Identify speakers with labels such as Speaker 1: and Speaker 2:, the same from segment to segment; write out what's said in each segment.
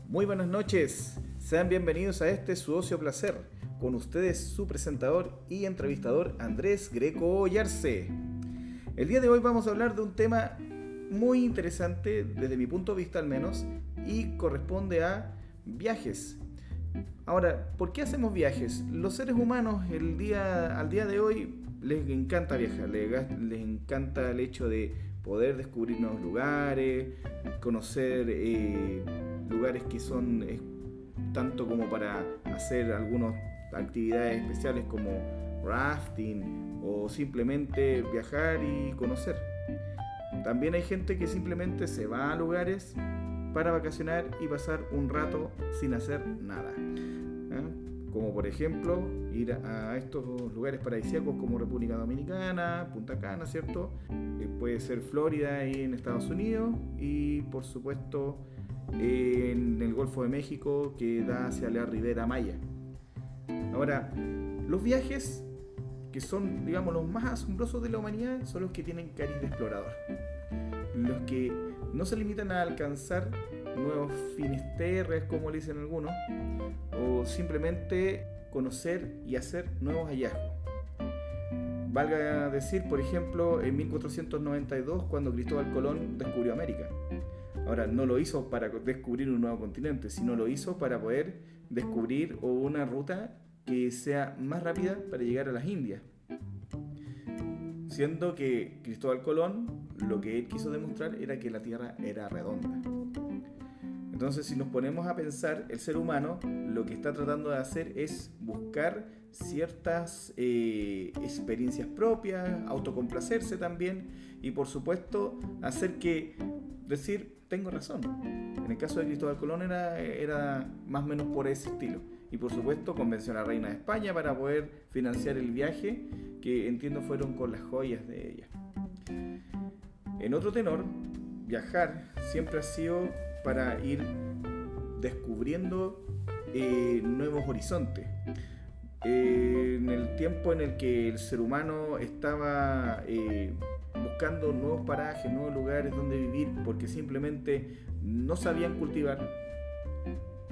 Speaker 1: Muy buenas noches, sean bienvenidos a este su Ocio Placer, con ustedes su presentador y entrevistador Andrés Greco Ollarse. El día de hoy vamos a hablar de un tema muy interesante desde mi punto de vista al menos y corresponde a viajes. Ahora, ¿por qué hacemos viajes? Los seres humanos al día de hoy les encanta viajar, les encanta el hecho de poder descubrir nuevos lugares, conocer lugares que son tanto como para hacer algunas actividades especiales como rafting o simplemente viajar y conocer. También hay gente que simplemente se va a lugares para vacacionar y pasar un rato sin hacer nada. Como por ejemplo ir a estos lugares paradisíacos como República Dominicana, Punta Cana, ¿cierto? Puede ser Florida ahí en Estados Unidos y por supuesto en el Golfo de México que da hacia la Ribera Maya. Ahora, los viajes que son, digamos, los más asombrosos de la humanidad son los que tienen cariz de explorador, los que no se limitan a alcanzar nuevos finisterres, como le dicen algunos, o simplemente conocer y hacer nuevos hallazgos. Valga decir, por ejemplo, en 1492, cuando Cristóbal Colón descubrió América. Ahora, no lo hizo para descubrir un nuevo continente, sino lo hizo para poder descubrir una ruta que sea más rápida para llegar a las Indias. Siendo que Cristóbal Colón, lo que él quiso demostrar era que la Tierra era redonda. Entonces, si nos ponemos a pensar, el ser humano lo que está tratando de hacer es buscar ciertas experiencias propias, autocomplacerse también y por supuesto hacer que decir, tengo razón. En el caso de Cristóbal Colón era más o menos por ese estilo. Y por supuesto convenció a la reina de España para poder financiar el viaje, que entiendo fueron con las joyas de ella. En otro tenor, viajar siempre ha sido para ir descubriendo nuevos horizontes. En el tiempo en el que el ser humano estaba buscando nuevos parajes, nuevos lugares donde vivir, porque simplemente no sabían cultivar,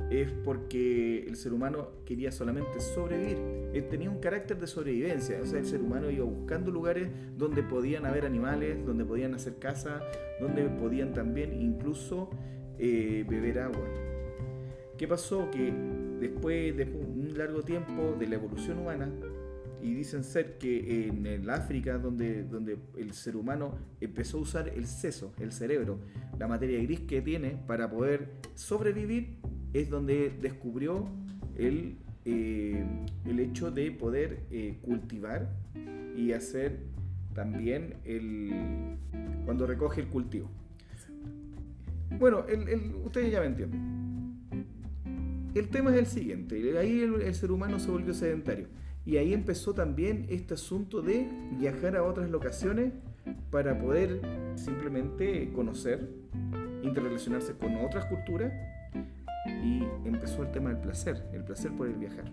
Speaker 1: es porque el ser humano quería solamente sobrevivir. Él tenía un carácter de sobrevivencia, o sea, el ser humano iba buscando lugares donde podían haber animales, donde podían hacer caza, donde podían también incluso beber agua. ¿Qué pasó? Que después de un largo tiempo de la evolución humana, y dicen ser que en el África donde el ser humano empezó a usar el seso, el cerebro, la materia gris que tiene para poder sobrevivir, es donde descubrió el hecho de poder cultivar y hacer también cuando recoge el cultivo. Bueno, ustedes ya me entienden. El tema es el siguiente, ahí el ser humano se volvió sedentario y ahí empezó también este asunto de viajar a otras locaciones para poder simplemente conocer, interrelacionarse con otras culturas y empezó el tema del placer, el placer por el viajar.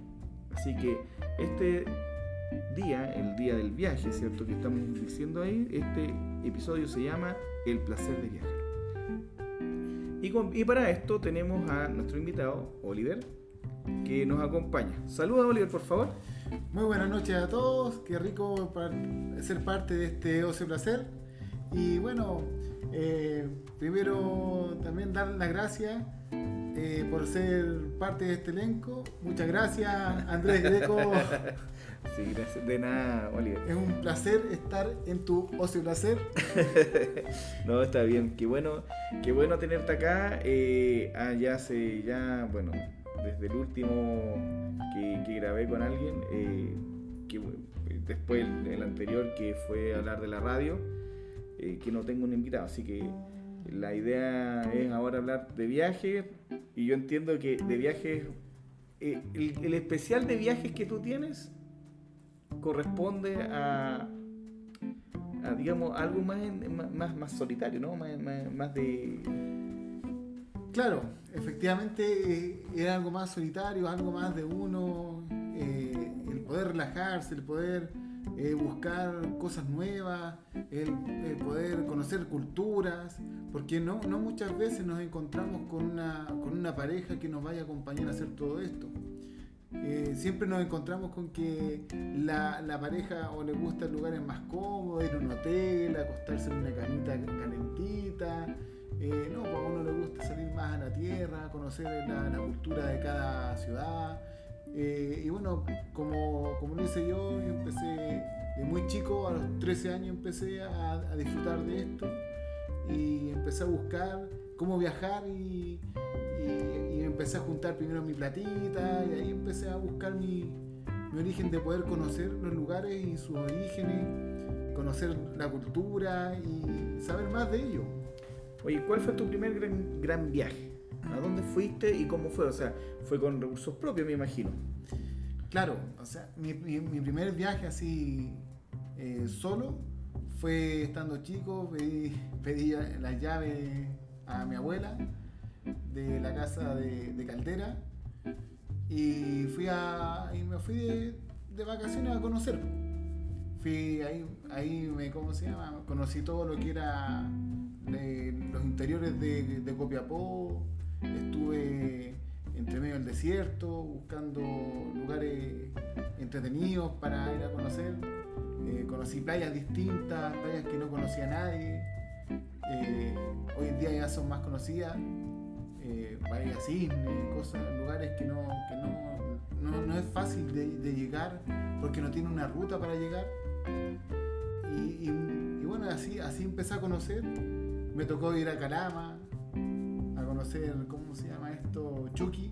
Speaker 1: Así que este día, el día del viaje, ¿cierto? Que estamos diciendo ahí, este episodio se llama El placer de viajar. Y para esto tenemos a nuestro invitado, Oliver, que nos acompaña. Saluda, Oliver, por favor.
Speaker 2: Muy buenas noches a todos, qué rico ser parte de este Ocio Placer. Y bueno, primero también dar las gracias por ser parte de este elenco. Muchas gracias, Andrés Greco.
Speaker 1: Sí, gracias. De nada, Oliver.
Speaker 2: Es un placer estar en tu Ocio Placer.
Speaker 1: No, está bien. Qué bueno tenerte acá. Bueno, desde el último que grabé con alguien, después el anterior que fue hablar de la radio, que no tengo un invitado. Así que la idea es ahora hablar de viajes. Y yo entiendo que de viajes, el especial de viajes que tú tienes corresponde a digamos, algo más solitario, ¿no? Más de...
Speaker 2: Claro, efectivamente era algo más solitario, algo más de uno, el poder relajarse, el poder buscar cosas nuevas, el poder conocer culturas, porque no muchas veces nos encontramos con una pareja que nos vaya a acompañar a hacer todo esto. Siempre nos encontramos con que la pareja o le gustan lugares más cómodos, ir a un hotel, acostarse en una camita calentita. No, pues a uno le gusta salir más a la tierra, conocer la cultura de cada ciudad. Y bueno, como lo hice yo empecé de muy chico, a los 13 años empecé a disfrutar de esto y empecé a buscar cómo viajar y empecé a juntar primero mi platita y ahí empecé a buscar mi origen de poder conocer los lugares y sus orígenes, conocer la cultura y saber más de ello.
Speaker 1: Oye, ¿cuál fue tu primer gran viaje? ¿A dónde fuiste y cómo fue? O sea, fue con recursos propios, me imagino.
Speaker 2: Claro, o sea, mi primer viaje así solo fue estando chico, pedí las llaves a mi abuela de la casa de Caldera y me fui de vacaciones a conocer. Fui ahí conocí todo lo que era los interiores de Copiapó, estuve entre medio del desierto buscando lugares entretenidos para ir a conocer. Conocí playas distintas, playas que no conocía nadie. Hoy en día ya son más conocidas. Bahía Cisne, lugares que no es fácil de llegar porque no tiene una ruta para llegar. Y bueno, así empecé a conocer. Me tocó ir a Calama a conocer, ¿cómo se llama esto? Chuqui,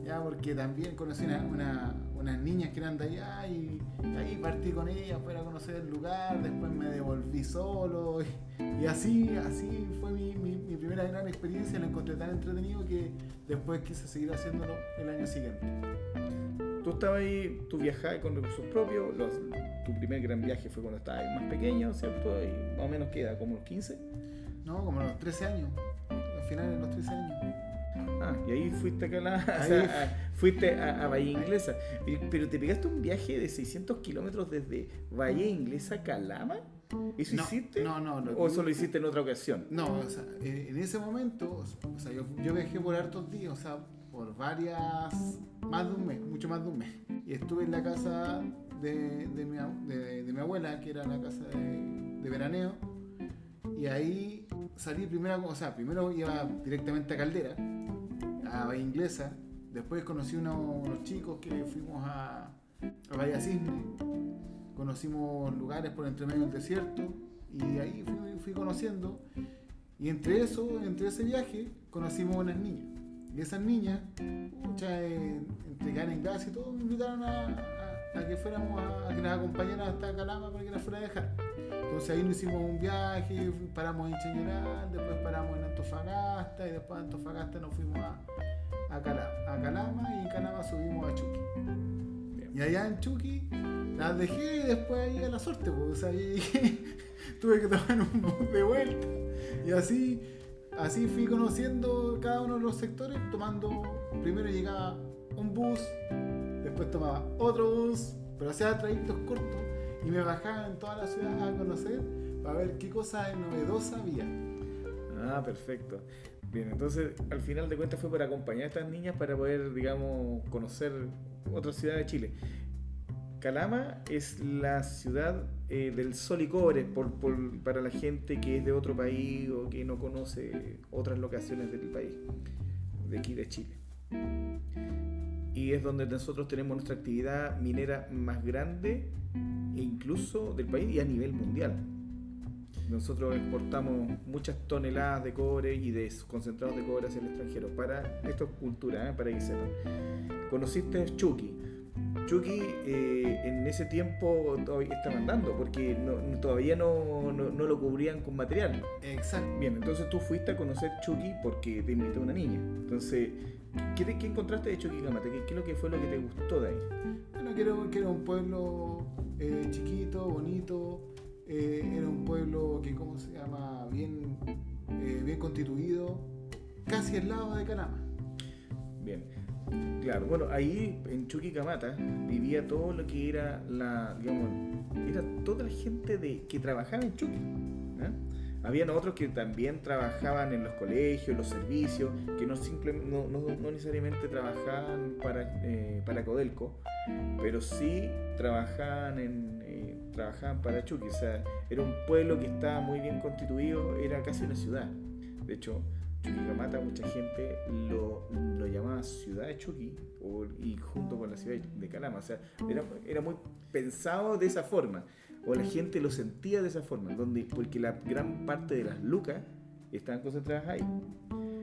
Speaker 2: ya, porque también conocí unas niñas que eran de allá y ahí partí con ellas para conocer el lugar, después me devolví solo y así fue mi primera gran experiencia. Lo encontré tan entretenido que después quise seguir haciéndolo el año siguiente.
Speaker 1: Tú estabas ahí, tú viajabas con recursos propios, tu primer gran viaje fue cuando estabas más pequeño, ¿cierto? Y más o menos queda como los 15.
Speaker 2: No, como a los 13 años, al final de los 13 años.
Speaker 1: Ah, y ahí fuiste fuiste a Bahía Inglesa. Pero te pegaste un viaje de 600 kilómetros desde Bahía Inglesa a Calama. ¿Eso hiciste?
Speaker 2: No.
Speaker 1: ¿O eso lo hiciste en otra ocasión?
Speaker 2: No, o sea, en ese momento, o sea, yo viajé por hartos días, o sea, por más de un mes, mucho más de un mes. Y estuve en la casa de mi abuela, que era la casa de veraneo. Y ahí salí primero iba directamente a Caldera, a Bahía Inglesa. Después conocí unos chicos que fuimos a Bahía Cisne. Conocimos lugares por entre medio del desierto y ahí fui conociendo. Y entre ese viaje conocimos unas niñas. Y esas niñas, entre ganas en gas y todo, me invitaron a que fuéramos a que las acompañaran hasta Calama para que las fuera a dejar. Entonces ahí nos hicimos un viaje, paramos en Chañaral, después paramos en Antofagasta y después de Antofagasta nos fuimos a Calama y en Calama subimos a Chuqui. Bien. Y allá en Chuqui las dejé y después ahí a la suerte, pues, o sea, ahí tuve que tomar un bus de vuelta y así fui conociendo cada uno de los sectores, primero llegaba un bus, después tomaba otro bus, pero hacía trayectos cortos y me bajaba en toda la ciudad a conocer para ver qué cosa novedosa había.
Speaker 1: Ah, perfecto. Bien, entonces al final de cuentas fue para acompañar a estas niñas para poder, digamos, conocer otras ciudades de Chile. Calama es la ciudad del sol y cobre para la gente que es de otro país o que no conoce otras locaciones del país, de aquí de Chile. Y es donde nosotros tenemos nuestra actividad minera más grande e incluso del país y a nivel mundial. Nosotros exportamos muchas toneladas de cobre y de concentrados de cobre hacia el extranjero. Esto es cultura, para que sepan. Conociste Chuqui. Chuqui en ese tiempo todavía estaba andando porque todavía no lo cubrían con material.
Speaker 2: Exacto.
Speaker 1: Bien, entonces tú fuiste a conocer Chuqui porque te invitó una niña. Entonces, ¿qué encontraste de Chuquicamata? ¿Qué es lo que fue lo que te gustó de ahí?
Speaker 2: Bueno, que era un pueblo chiquito, bonito. Era un pueblo que, ¿cómo se llama? Bien constituido, casi al lado de Calama.
Speaker 1: Bien. Claro, bueno, ahí en Chuquicamata vivía todo lo que era digamos, era toda la gente que trabajaba en Chuqui. ¿Eh? Habían otros que también trabajaban en los colegios, los servicios, que no necesariamente trabajaban para Codelco, pero sí trabajaban para Chuqui. O sea, era un pueblo que estaba muy bien constituido, era casi una ciudad. De hecho, Chuquicamata, mucha gente lo llamaba ciudad de Chuqui y junto con la ciudad de Calama. O sea, era muy pensado de esa forma, o la gente lo sentía de esa forma, porque la gran parte de las lucas estaban concentradas ahí.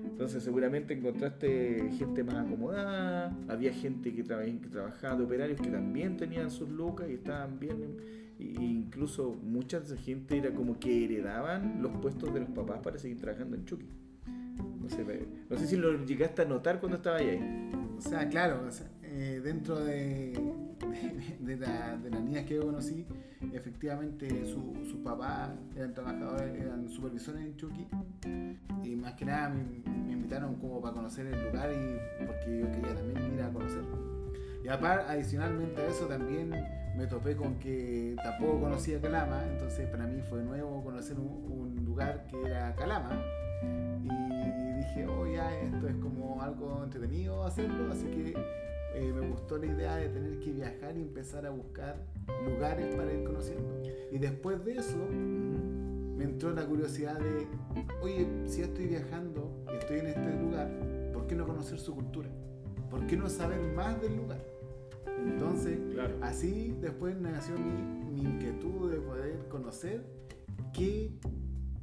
Speaker 1: Entonces seguramente encontraste gente más acomodada, había gente que trabajaba de operarios que también tenían sus lucas y estaban bien, e incluso mucha gente era como que heredaban los puestos de los papás para seguir trabajando en Chuqui. No sé si lo llegaste a notar cuando estaba ahí.
Speaker 2: O sea, claro, o sea, dentro de las niñas que yo conocí, efectivamente sus papás eran trabajadores, eran supervisores en Chuqui, y más que nada me invitaron como para conocer el lugar y porque yo quería también ir a conocerlo. Y aparte, adicionalmente a eso también me topé con que tampoco conocía Calama, entonces para mí fue nuevo conocer un lugar que era Calama. Y dije, ya esto es como algo entretenido hacerlo, así que me gustó la idea de tener que viajar y empezar a buscar lugares para ir conociendo. Y después de eso me entró la curiosidad de, oye, si estoy viajando y estoy en este lugar, ¿por qué no conocer su cultura? ¿Por qué no saber más del lugar? Entonces, claro, así después nació mi inquietud de poder conocer qué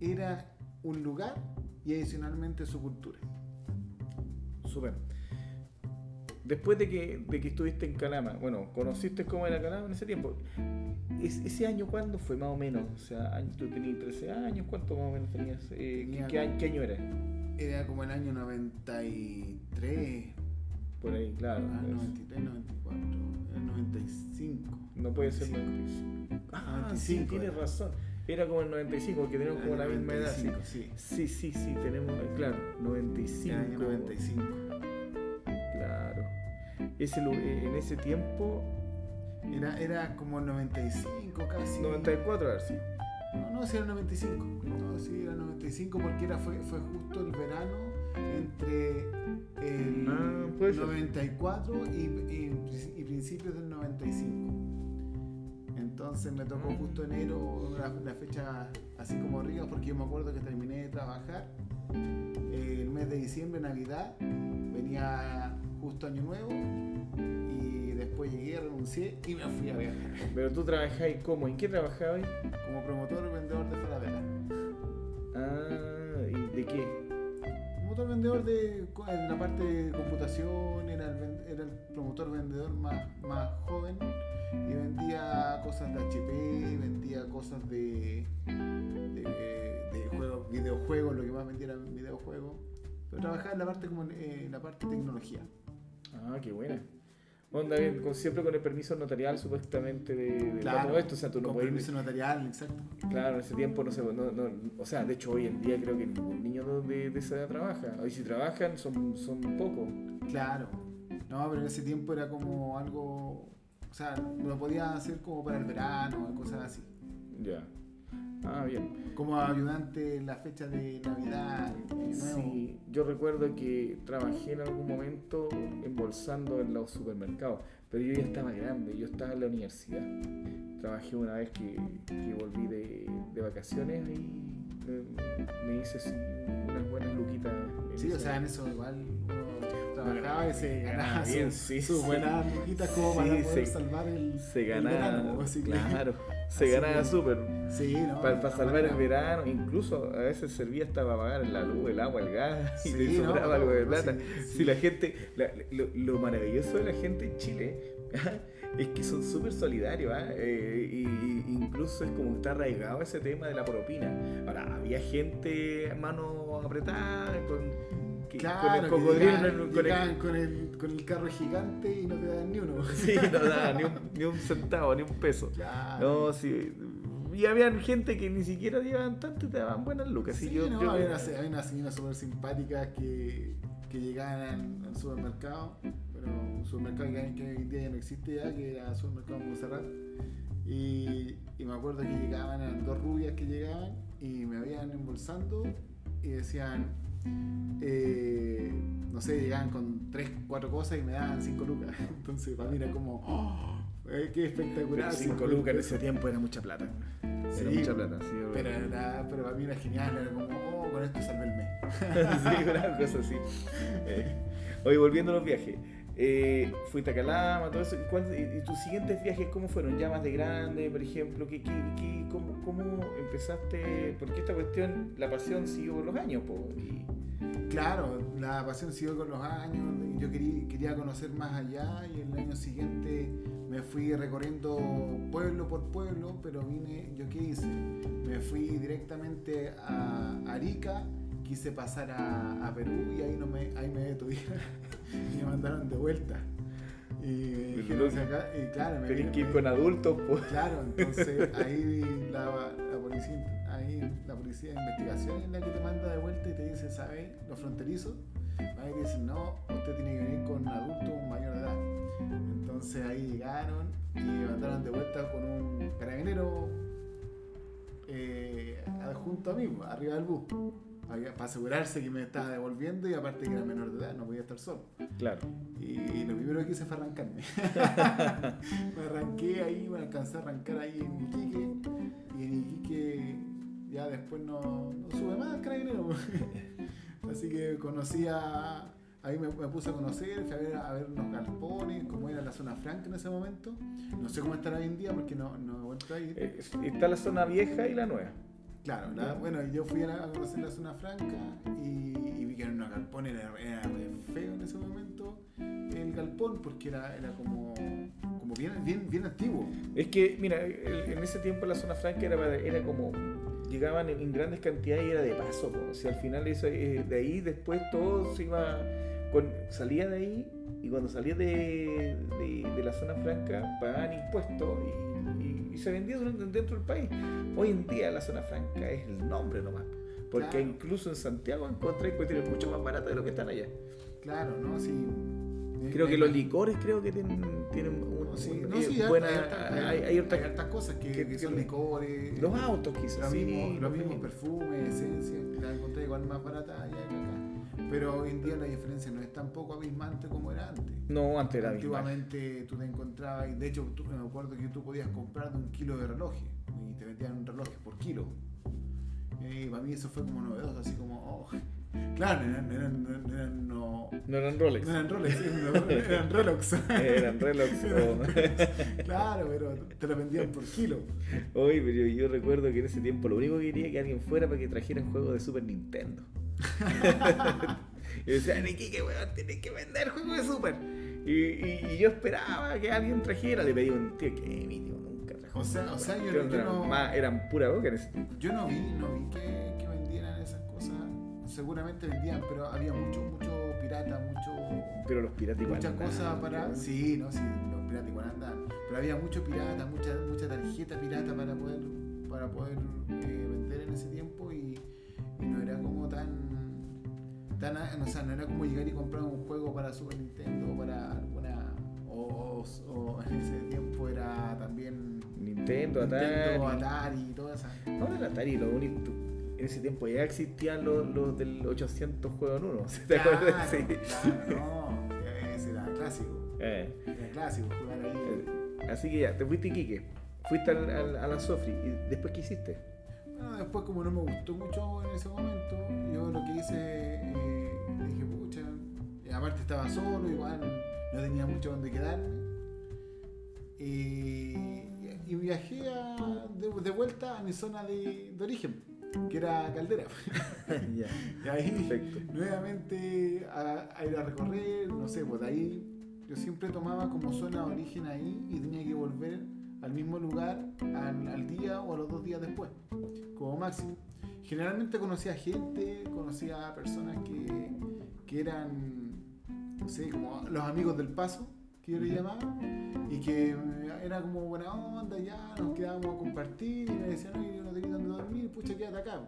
Speaker 2: era un lugar y adicionalmente su cultura.
Speaker 1: Súper. Después de que estuviste en Calama, bueno, ¿conociste cómo era Calama en ese tiempo? ¿Ese año cuándo fue más o menos? O sea, tú tenías 13 años, ¿cuánto más o menos tenías? ¿Qué año era?
Speaker 2: Era como el año 93.
Speaker 1: Por ahí, claro.
Speaker 2: 93, 94, el 95.
Speaker 1: No puede ser 95. Ah, 95, sí, tienes razón. Era como el 95, porque tenemos como la misma edad. Sí, tenemos, claro, 95.
Speaker 2: El año 95.
Speaker 1: Claro. En ese tiempo...
Speaker 2: Era como 95 casi.
Speaker 1: 94, a ver si.
Speaker 2: No, sí era 95. No, sí era 95 porque fue justo el verano entre el 94 y principios del 95. Entonces me tocó justo enero, la fecha así como arriba, porque yo me acuerdo que terminé de trabajar el mes de diciembre, Navidad, venía justo Año Nuevo y después llegué, renuncié y me fui a viajar.
Speaker 1: ¿Pero tú trabajabas cómo? ¿En qué trabajabas?
Speaker 2: Como promotor y vendedor de falabella.
Speaker 1: Ah, ¿y de qué?
Speaker 2: Promotor vendedor de la parte de computación, era el promotor vendedor más joven. Y vendía cosas de HP, vendía cosas de juegos, videojuegos, lo que más vendía eran videojuegos. Pero trabajaba en la parte como en la parte de tecnología.
Speaker 1: Ah, qué buena. Onda, siempre con el permiso notarial supuestamente de
Speaker 2: claro,
Speaker 1: todo esto, o sea, tú no
Speaker 2: con
Speaker 1: puedes...
Speaker 2: permiso notarial, exacto.
Speaker 1: Claro, en ese tiempo o sea, de hecho hoy en día creo que ningún niño de esa edad trabaja. Hoy si trabajan son pocos.
Speaker 2: Claro. No, pero en ese tiempo era como algo... O sea, lo podía hacer como para el verano, cosas así.
Speaker 1: Ya. Ah, bien.
Speaker 2: Como ayudante en la fecha de Navidad.
Speaker 1: Sí, yo recuerdo que trabajé en algún momento embolsando en los supermercados, pero yo ya estaba grande, yo estaba en la universidad. Trabajé una vez que volví de vacaciones y me hice unas buenas luquitas.
Speaker 2: Sí, o sea, en eso igual uno trabajaba y se ganaba
Speaker 1: bien,
Speaker 2: sus buenas luquitas como para poder salvar
Speaker 1: se ganaba,
Speaker 2: verano, así que,
Speaker 1: claro, se ganaba súper.
Speaker 2: Sí, ¿no?
Speaker 1: Para salvar el verano, incluso a veces servía hasta para pagar la luz, el agua, el gas, y te sobraba algo de plata. Si la gente, lo maravilloso de la gente en Chile es que son súper solidarios, y incluso es como está arraigado ese tema de la propina. Ahora, había gente mano apretada
Speaker 2: claro,
Speaker 1: con el
Speaker 2: cocodrilo con el carro gigante y no te dan ni uno.
Speaker 1: Sí, no daban ni un centavo, ni un peso.
Speaker 2: Claro.
Speaker 1: No, sí. Y había gente que ni siquiera llevaban tanto y te daban buenas lucas.
Speaker 2: Sí, había unas señoras súper simpáticas que llegaban al supermercado, pero supermercado que hoy en día ya no existe ya, que era Supermercado Montserrat. Y me acuerdo que llegaban, eran dos rubias que llegaban y me habían embolsando y decían, no sé, llegaban con 3, 4 cosas y me daban 5 lucas. Entonces para mí era como, oh, qué espectacular.
Speaker 1: 5 lucas en ese tiempo era mucha plata. Era mucha plata, sí.
Speaker 2: Pero para mí era genial, era como, oh, con esto salvé el mes.
Speaker 1: Sí, una cosa así. Oye, volviendo a los viajes. Fuiste a Calama, todo eso. ¿Y tus siguientes viajes cómo fueron? ¿Ya más de grande, por ejemplo? ¿Cómo empezaste? Porque esta cuestión, la pasión siguió con los años, po.
Speaker 2: Claro, la pasión siguió con los años. Yo quería conocer más allá y el año siguiente me fui recorriendo pueblo por pueblo, pero ¿yo qué hice? Me fui directamente a Arica, quise pasar a Perú y ahí me detuvieron y me mandaron de vuelta. Y dijeron, claro, me
Speaker 1: tenés que ir con adultos, pues.
Speaker 2: Claro, entonces ahí la policía de investigación es la que te manda de vuelta y te dice, ¿sabes? Los fronterizos, ahí te dicen, no, usted tiene que venir con adulto mayor de edad. Entonces ahí llegaron y me mandaron de vuelta con un carabinero adjunto a mí, arriba del bus, para asegurarse que me estaba devolviendo y aparte que era menor de edad, no podía estar solo.
Speaker 1: Claro.
Speaker 2: Y lo primero que hice fue arrancarme. Me arranqué ahí, me alcancé a arrancar ahí en Iquique, y en Iquique ya después no sube más al carabinero. Así que ahí me puse a conocer, fui a ver unos galpones, cómo era la zona franca en ese momento. No sé cómo estará hoy en día porque no he vuelto a ir.
Speaker 1: Está la zona vieja y la nueva.
Speaker 2: Claro, bueno, yo fui a conocer la zona franca y vi que era unos galpones, era re feo en ese momento el galpón porque era como bien antiguo.
Speaker 1: Es que, mira, en ese tiempo la zona franca era como, llegaban en grandes cantidades y era de paso, o sea, al final eso, de ahí después todo se iba, salía de ahí y cuando salía de la zona franca pagaban impuestos y se vendía dentro del país. Hoy en día la zona franca es el nombre nomás, porque claro, incluso en Santiago encontré cuestiones mucho más baratas de lo que están allá.
Speaker 2: Claro, ¿no? Sí.
Speaker 1: Creo que los licores tienen hay
Speaker 2: hartas cosas que son licores.
Speaker 1: Los autos quizás.
Speaker 2: Los mismos perfumes, esencias, que las encontré igual más baratas allá que acá. Pero hoy en día la diferencia no es tan poco abismante como era antes.
Speaker 1: No, antes era
Speaker 2: antiguamente tú te encontrabas, y de hecho me acuerdo que tú podías comprar de 1 kilo de relojes y te vendían un reloj por kilo. Y para mí eso fue como novedoso, así como, oh. Claro, no
Speaker 1: eran Rolex.
Speaker 2: No eran Rolex, eran Relox.
Speaker 1: Eran Relox.
Speaker 2: Claro, pero te lo vendían por kilo.
Speaker 1: Oye, pero yo recuerdo que en ese tiempo lo único que quería que alguien fuera para que trajeran juegos de Super Nintendo. Y decían, ¿qué weón? Tienes que vender juegos de Super. Y yo esperaba que alguien trajera. Le pedí un tío que mi tío nunca trajo.
Speaker 2: O sea yo no...
Speaker 1: Eran pura boca en ese tiempo.
Speaker 2: Yo no vi que vendieran esas cosas. Seguramente vendían, pero había mucho pirata,
Speaker 1: pero los piratas igual
Speaker 2: muchas cosas para... Sí, los piratas igual andan. Pero había mucho pirata, mucha tarjeta pirata para poder vender en ese tiempo y no era como tan o sea, no era como llegar y comprar un juego para Super Nintendo o para alguna o en ese tiempo era también
Speaker 1: Nintendo,
Speaker 2: Atari y todas esas.
Speaker 1: No, el Atari, lo único, en ese tiempo ya existían los del 800 juegos en uno. ¿Te acuerdas? Sí.
Speaker 2: Claro, no, ese era clásico. Era clásico jugar ahí.
Speaker 1: Así que ya, te fuiste a Iquique, fuiste a la Sofri, ¿y después qué hiciste?
Speaker 2: Bueno, después como no me gustó mucho en ese momento, yo lo que hice, dije, pucha, aparte estaba solo, igual no tenía mucho donde quedarme. Y viajé de vuelta a mi zona de origen, que era Caldera.
Speaker 1: Yeah.
Speaker 2: Y ahí
Speaker 1: Perfecto.
Speaker 2: Nuevamente a ir a recorrer, no sé, pues de ahí yo siempre tomaba como zona de origen ahí y tenía que volver al mismo lugar al día o a los 2 días después, como máximo. Generalmente conocía gente, conocía personas que eran, no sé, como los amigos del paso, que yo le llamaba, y que era como buena onda, ya nos quedábamos a compartir, y me decían, no, yo no tenía dónde dormir, pucha, quédate acá.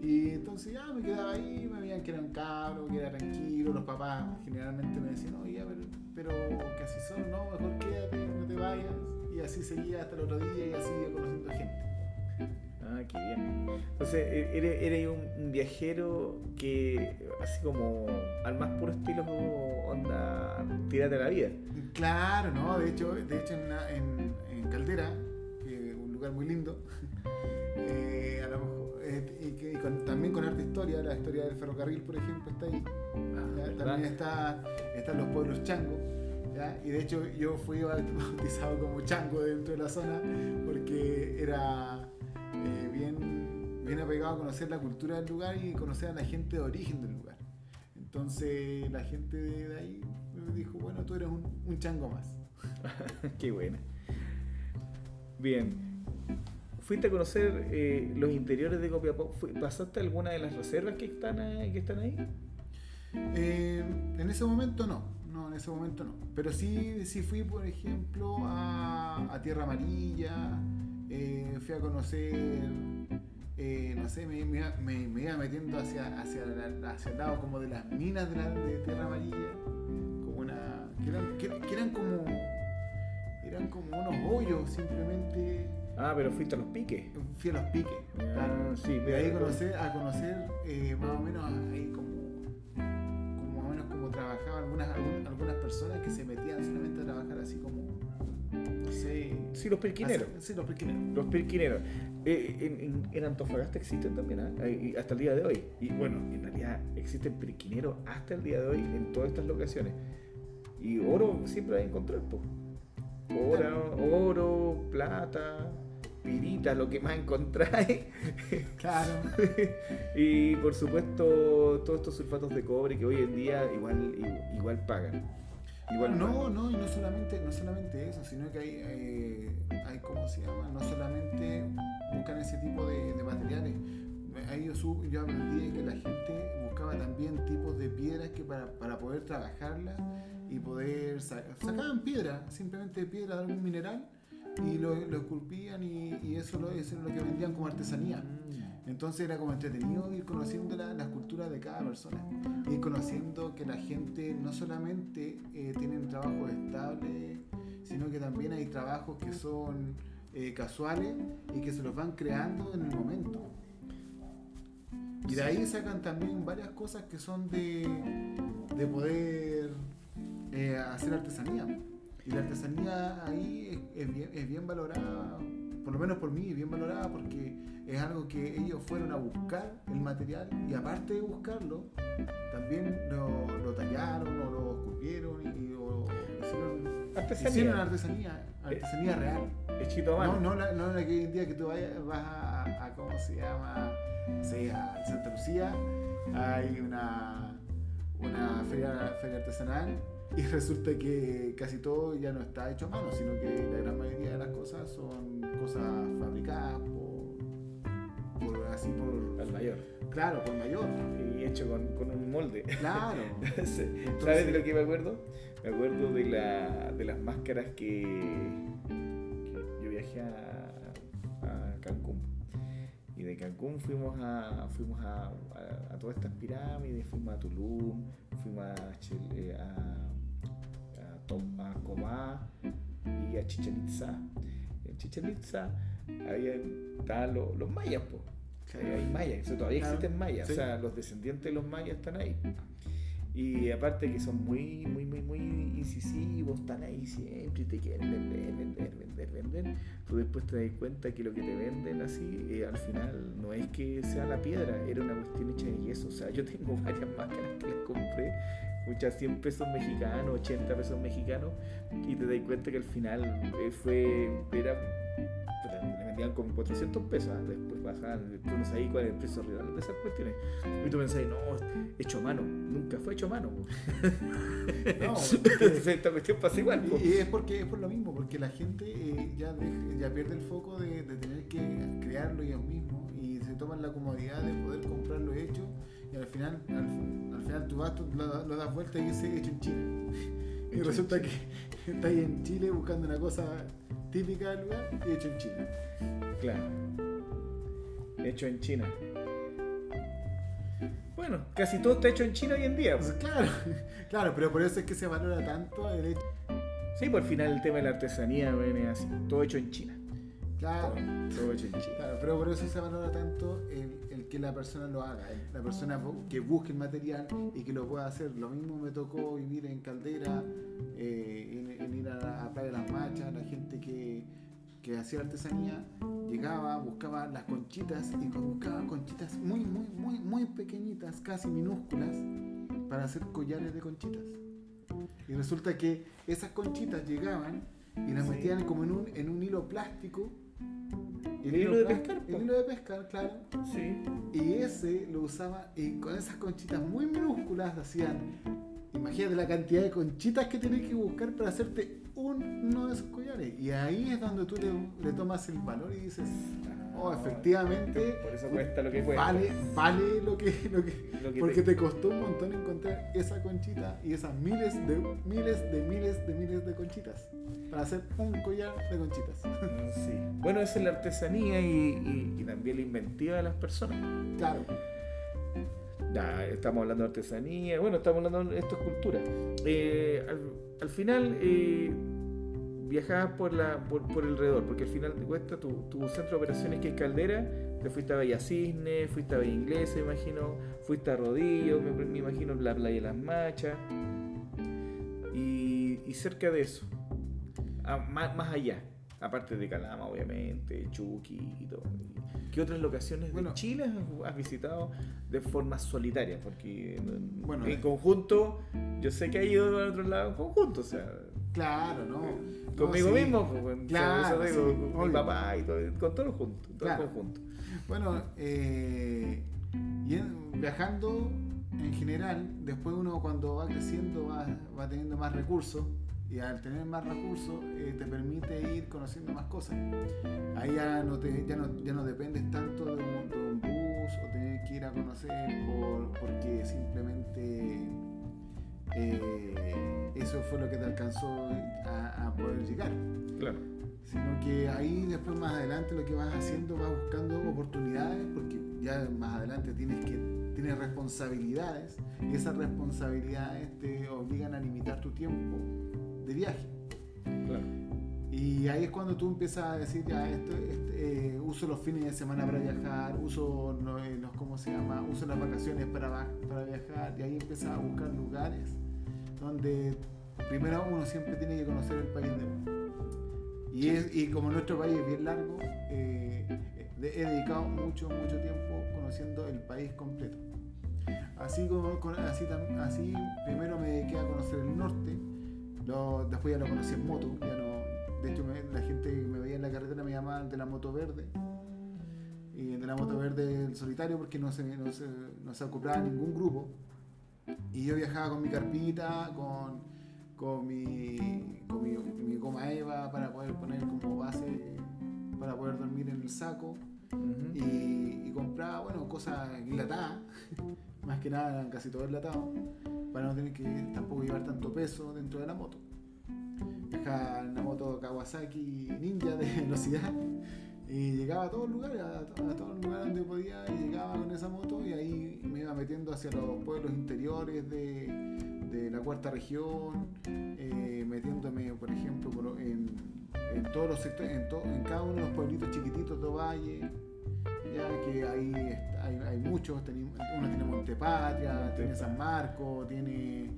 Speaker 2: Y entonces ya me quedaba ahí, me veían que era un cabro, que era tranquilo, los papás generalmente me decían, oye, pero que así son, no, mejor quédate, no te vayas, y así seguía hasta el otro día y así iba conociendo gente.
Speaker 1: Ah, qué bien. Entonces, eres un viajero que, así como al más puro estilo, onda, tírate a la vida.
Speaker 2: Claro, ¿no? De hecho en Caldera, que es un lugar muy lindo, a lo mejor, también con harta historia, la historia del ferrocarril, por ejemplo, está ahí. También están los pueblos changos, ¿ya? Y de hecho yo fui bautizado como chango dentro de la zona porque era bien apegado a conocer la cultura del lugar y conocer a la gente de origen del lugar. Entonces la gente de ahí me dijo, bueno, tú eres un chango más.
Speaker 1: Qué buena. Bien. ¿Fuiste a conocer los interiores de Copiapó? ¿Pasaste alguna de las reservas que están ahí?
Speaker 2: En ese momento no, en ese momento no. Pero sí fui, por ejemplo, a Tierra Amarilla, fui a conocer, no sé, me iba metiendo hacia el lado como de las minas de Tierra Amarilla, como que eran como unos hoyos simplemente.
Speaker 1: Ah, pero fuiste a Los Piques.
Speaker 2: Fui a Los Piques, claro.
Speaker 1: Sí,
Speaker 2: de ahí a conocer más o menos ahí como más o menos como trabajaban algunas personas que se metían solamente a trabajar así como, no sé.
Speaker 1: Sí, los pirquineros.
Speaker 2: Sí, los pirquineros.
Speaker 1: Los pirquineros. En Antofagasta existen también, hasta el día de hoy. Y bueno, en realidad existen pirquineros hasta el día de hoy en todas estas locaciones. Y oro siempre hay que encontrar, pues. Oro, plata, pirita, lo que más encontráis.
Speaker 2: Claro.
Speaker 1: Y por supuesto todos estos sulfatos de cobre que hoy en día igual pagan.
Speaker 2: No, y no solamente eso, sino que hay ¿cómo se llama? No solamente buscan ese tipo de materiales. Ahí yo aprendí que la gente buscaba también tipos de piedras que para poder trabajarlas y poder sacaban piedra, simplemente piedra de algún mineral y lo esculpían y eso es lo que vendían como artesanía. Entonces era como entretenido ir conociendo las culturas de cada persona, ir conociendo que la gente no solamente tienen trabajos estables, sino que también hay trabajos que son casuales y que se los van creando en el momento. Y de ahí sacan también varias cosas que son de poder hacer artesanía. Y la artesanía ahí es bien valorada, por lo menos por mí, es bien valorada porque es algo que ellos fueron a buscar el material y aparte de buscarlo, también lo tallaron o lo esculpieron y lo hicieron artesanía real.
Speaker 1: Hechito a mano.
Speaker 2: No la que hoy en día que tú vas a ¿cómo se llama? Sí, a Santa Lucía hay una feria artesanal y resulta que casi todo ya no está hecho a mano, sino que la gran mayoría de las cosas son cosas fabricadas por
Speaker 1: al mayor.
Speaker 2: Claro, por mayor.
Speaker 1: Y hecho con un molde.
Speaker 2: Claro.
Speaker 1: Entonces, ¿sabes de lo que me acuerdo? Me acuerdo de las máscaras que yo viajé a Cancún. Y de Cancún fuimos a todas estas pirámides, fuimos a Tulum, fuimos a Comá y a Chichén Itzá. En Chichén Itzá estaban los mayas, pues. Hay mayas, todavía existen mayas, sí. O sea, los descendientes de los mayas están ahí. Y aparte que son muy incisivos, están ahí siempre y te quieren vender. Tú después te das cuenta que lo que te venden así, al final no es que sea la piedra, era una cuestión hecha de yeso. O sea, yo tengo varias máscaras que les compré, muchas 100 pesos mexicanos, 80 pesos mexicanos, y te das cuenta que al final le vendían como 400 pesos, después bajaban, tú no sabías cuál era el precio real de esas cuestiones, y tú pensás, no, hecho a mano, nunca fue hecho a mano. No, esta cuestión pasa igual.
Speaker 2: Y es por lo mismo, porque la gente ya pierde el foco de tener que crearlo ellos mismos y se toman la comodidad de poder comprarlo hecho y al final tú vas, lo das vuelta y ese hecho en China. Y resulta que está ahí en Chile buscando una cosa típica del lugar y hecho en China.
Speaker 1: Claro. Hecho en China. Bueno, casi todo está hecho en China hoy en día.
Speaker 2: Entonces, claro, claro, pero por eso es que se valora tanto el hecho.
Speaker 1: Sí, por el final el tema de la artesanía viene así, todo hecho en China.
Speaker 2: Claro,
Speaker 1: Todo hecho en China.
Speaker 2: claro, pero por eso se valora tanto el que la persona lo haga, la persona que busque el material y que lo pueda hacer. Lo mismo me tocó vivir en Caldera, en ir a Playa de las Machas, la gente que hacía artesanía llegaba, buscaba las conchitas y buscaba conchitas muy pequeñitas, casi minúsculas, para hacer collares de conchitas. Y resulta que esas conchitas llegaban y las metían como en un hilo plástico.
Speaker 1: El hilo de pescar.
Speaker 2: El hilo de pescar, claro.
Speaker 1: Sí.
Speaker 2: Y ese lo usaba y con esas conchitas muy minúsculas hacían. Imagínate la cantidad de conchitas que tienes que buscar para hacerte uno de esos collares. Y ahí es donde tú le tomas el valor y dices, oh, efectivamente.
Speaker 1: Por eso cuesta lo que cuesta.
Speaker 2: Vale lo que porque te costó un montón encontrar esa conchita y esas miles de conchitas para hacer un collar de conchitas.
Speaker 1: Sí. Bueno, esa es la artesanía y también la inventiva de las personas.
Speaker 2: Claro.
Speaker 1: Ya, estamos hablando de artesanía, bueno, estamos hablando de esto es cultura. Al final viajabas por el alrededor, porque al final te cuesta tu centro de operaciones que es Caldera, te fuiste a Bella Cisne, fuiste a Bella Inglesa, imagino, fuiste a Rodillo, me imagino la Playa de las Machas, y cerca de eso, más allá, aparte de Calama, obviamente, Chuqui y todo. ¿Qué otras locaciones de Chile has visitado de forma solitaria? Porque en conjunto, yo sé que has ido al otro lado en conjunto, o sea...
Speaker 2: Claro, ¿no?
Speaker 1: Conmigo mismo,
Speaker 2: claro,
Speaker 1: o sea, con mi papá y todo, con todos juntos, todo el conjunto.
Speaker 2: Bueno, viajando en general, después uno cuando va creciendo va teniendo más recursos. Y al tener más recursos te permite ir conociendo más cosas. Ahí ya no dependes tanto de un bus o tener que ir a conocer porque simplemente eso fue lo que te alcanzó a poder llegar.
Speaker 1: Claro.
Speaker 2: Sino que ahí después más adelante lo que vas haciendo, vas buscando oportunidades porque ya más adelante tienes responsabilidades y esas responsabilidades te obligan a limitar tu tiempo de viaje.
Speaker 1: Claro.
Speaker 2: Y ahí es cuando tú empiezas a decir ya uso los fines de semana para viajar, uso uso las vacaciones para viajar, y ahí empiezas a buscar lugares donde primero uno siempre tiene que conocer el país de uno. Y como nuestro país es bien largo, he dedicado mucho tiempo conociendo el país completo. Así primero me dediqué a conocer el norte. Después ya lo conocí en moto, de hecho la gente que me veía en la carretera me llamaba de la moto verde, y de la moto verde el solitario porque no se acoplaba a ningún grupo, y yo viajaba con mi carpita, con mi goma Eva para poder poner como base para poder dormir en el saco. Uh-huh. Y compraba cosas enlatadas más que nada eran casi todo enlatado para no tener que tampoco llevar tanto peso dentro de la moto. Viajaba en la moto Kawasaki Ninja de velocidad y llegaba a todos los lugares, donde podía, llegaba con esa moto y ahí me iba metiendo hacia los pueblos interiores de la cuarta región, metiéndome por ejemplo en todos los sectores, en cada uno de los pueblitos chiquititos de Valle, ya que ahí hay muchos. Uno tiene Montepatria, tiene San Marcos, tiene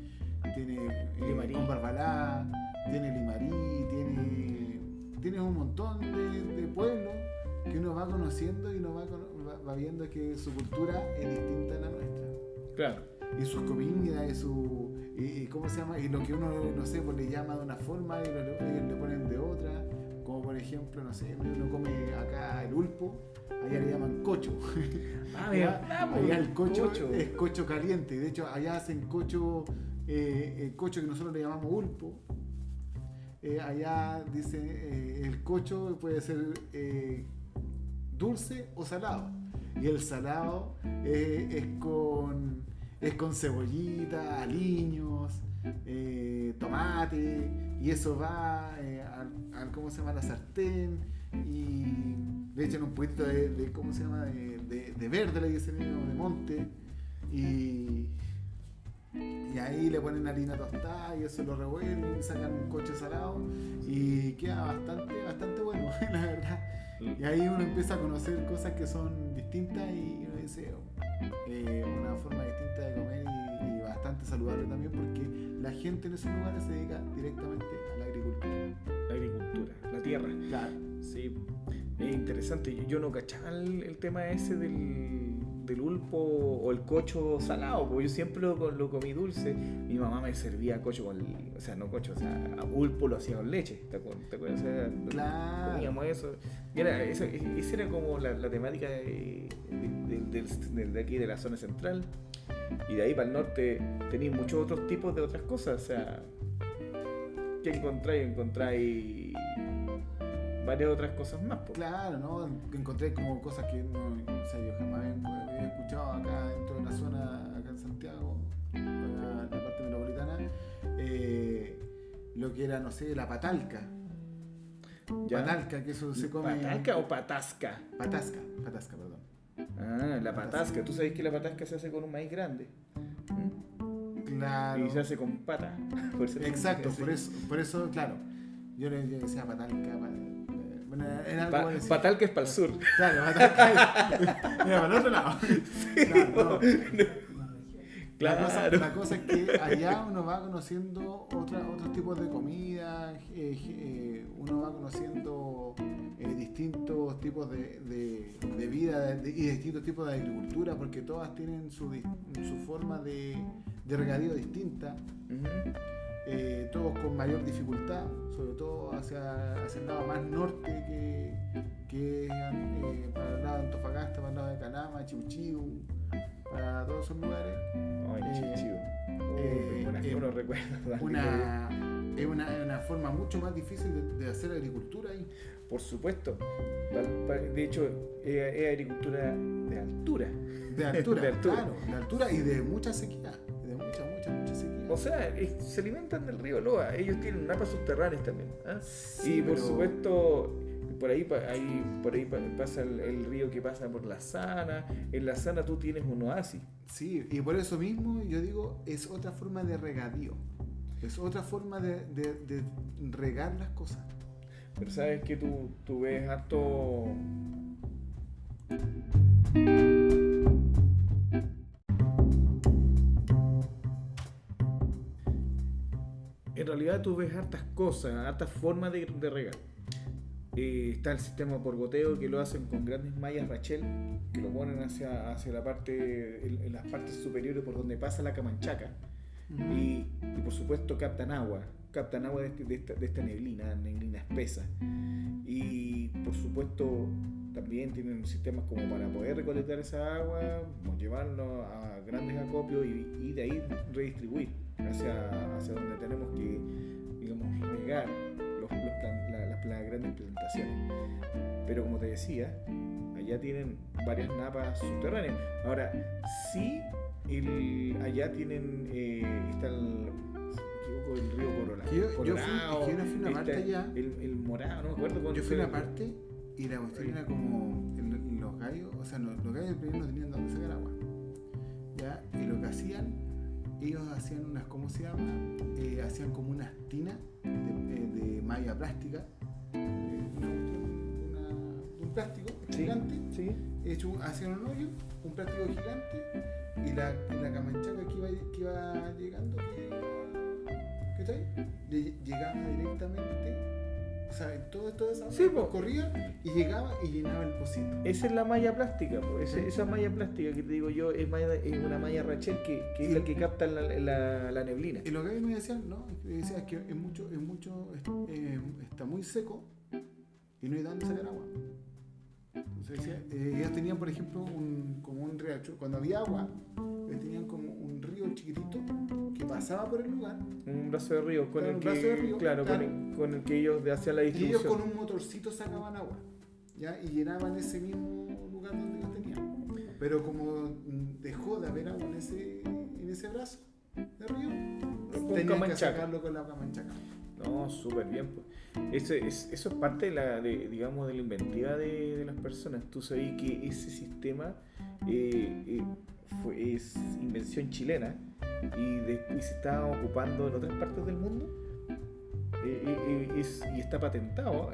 Speaker 2: Con Barbalá, tiene Limarí, tiene un montón de pueblos que uno va conociendo y uno va viendo que su cultura es distinta a la nuestra.
Speaker 1: Claro.
Speaker 2: Y sus comidas y cómo se llama, y lo que uno no sé pues le llama de una forma y ellos le ponen de otra, como por ejemplo no sé, uno come acá el ulpo, allá le llaman cocho. Allá el cocho es cocho caliente, de hecho allá hacen cocho, el cocho que nosotros le llamamos ulpo, allá dice el cocho puede ser dulce o salado, y el salado es con es con cebollita, aliños, tomate, y eso va al ¿cómo se llama? La sartén, y le echan un poquito de ¿cómo se llama? De verde, le dicen ellos, de monte, y ahí le ponen harina tostada y eso lo revuelven, sacan un coche salado y queda bastante bueno, la verdad. Y ahí uno empieza a conocer cosas que son distintas y uno dice una forma distinta de comer y bastante saludable también, porque la gente en esos lugares se dedica directamente a la agricultura.
Speaker 1: La agricultura, la tierra.
Speaker 2: Claro.
Speaker 1: Sí, es interesante. Yo no cachaba el tema ese del ulpo o el cocho salado, porque yo siempre lo comí dulce. Mi mamá me servía cocho a ulpo lo hacía con leche. ¿Te acuerdas? O sea,
Speaker 2: claro.
Speaker 1: Comíamos eso. Y esa era como la temática de aquí, de la zona central. Y de ahí para el norte tenéis muchos otros tipos de otras cosas. O sea, ¿qué encontráis varias otras cosas más?
Speaker 2: Claro, ¿no? Encontré como cosas que no sé, yo jamás había escuchado acá dentro de una zona, acá en Santiago, la parte metropolitana, lo que era, no sé, la patalca.
Speaker 1: ¿Ya?
Speaker 2: Patalca, que eso se come...
Speaker 1: ¿Patalca o patasca?
Speaker 2: Patasca, perdón.
Speaker 1: Ah, la patasca. Tú sabes que la patasca se hace con un maíz grande.
Speaker 2: Claro.
Speaker 1: Y se hace con pata.
Speaker 2: Exacto, por eso, claro. Yo decía patalca, bueno, era algo parecido.
Speaker 1: Patalca es para el sur.
Speaker 2: Claro, patalca es mira, para el otro lado.
Speaker 1: Sí,
Speaker 2: claro, no.
Speaker 1: Claro.
Speaker 2: La cosa es que allá uno va conociendo otros tipos de comida, uno va conociendo distintos tipos de vida y distintos tipos de agricultura, porque todas tienen su forma de regadío distinta.
Speaker 1: Uh-huh.
Speaker 2: Todos con mayor dificultad, sobre todo hacia el lado más norte que para el lado de Antofagasta, para el lado de Calama, Chiuchiu, para todos esos lugares.
Speaker 1: Ay, Chiuchiu. Uno recuerda.
Speaker 2: Es una forma mucho más difícil de hacer agricultura ahí.
Speaker 1: Por supuesto. De hecho, es agricultura de altura.
Speaker 2: De altura, claro, de altura y de mucha sequía. De mucha sequía.
Speaker 1: O sea, se alimentan del río Loa. Ellos tienen napas subterráneas también. ¿Eh?
Speaker 2: Sí,
Speaker 1: y por supuesto, por ahí pasa el río que pasa por La Sana. En La Sana tú tienes un oasis.
Speaker 2: Sí, y por eso mismo yo digo, es otra forma de regadío. Es otra forma de regar las cosas.
Speaker 1: Pero sabes que tú ves harto... En realidad tú ves hartas cosas, hartas formas de regar. Está el sistema por goteo, que lo hacen con grandes mallas Rachel, que lo ponen hacia la parte, en las partes superiores por donde pasa la Camanchaca. Y por supuesto captan agua de esta neblina espesa. Y por supuesto también tienen sistemas como para poder recolectar esa agua, llevarlo a grandes acopios y de ahí redistribuir hacia donde tenemos que, digamos, regar las grandes plantaciones. Pero como te decía, allá tienen varias napas subterráneas. Ahora, sí, allá tienen, está el río Colorado.
Speaker 2: Yo fui una parte allá.
Speaker 1: El Morado, no me acuerdo.
Speaker 2: Yo fui una parte y la cuestión era como los gallos, o sea, los gallos primero no tenían dónde sacar agua. ¿Ya? Y lo que hacían, ellos hacían unas, ¿cómo se llama? Hacían como unas tinas de malla plástica, un plástico gigante, sí. Hacían un hoyo, un plástico gigante, y la camanchaca que iba llegando, ¿cachai? Llegaba directamente, o sea, toda esa
Speaker 1: sí,
Speaker 2: corría y llegaba y llenaba el pocito.
Speaker 1: Esa es la malla plástica, esa malla plástica que te digo yo es una malla Rachel que es la que capta la neblina.
Speaker 2: Y lo que a mí me decían, no, es que está muy seco y no hay dónde sacar agua. Entonces decía, ellos tenían, por ejemplo, como un riachuelo. Cuando había agua, ellos tenían como un río chiquitito que pasaba por el lugar. Un
Speaker 1: brazo de río con el que ellos hacían la distribución.
Speaker 2: Y ellos con un motorcito sacaban agua, ¿ya? Y llenaban ese mismo lugar donde ellos tenían. Pero como dejó de haber agua en ese brazo de río,
Speaker 1: Con
Speaker 2: tenían que
Speaker 1: Camanchaca.
Speaker 2: sacarlo con la Camanchaca.
Speaker 1: No, súper bien. Pues. Eso es parte digamos, de la inventiva de las personas. Tú sabes que ese sistema es invención chilena y después se está ocupando en otras partes del mundo. Y está patentado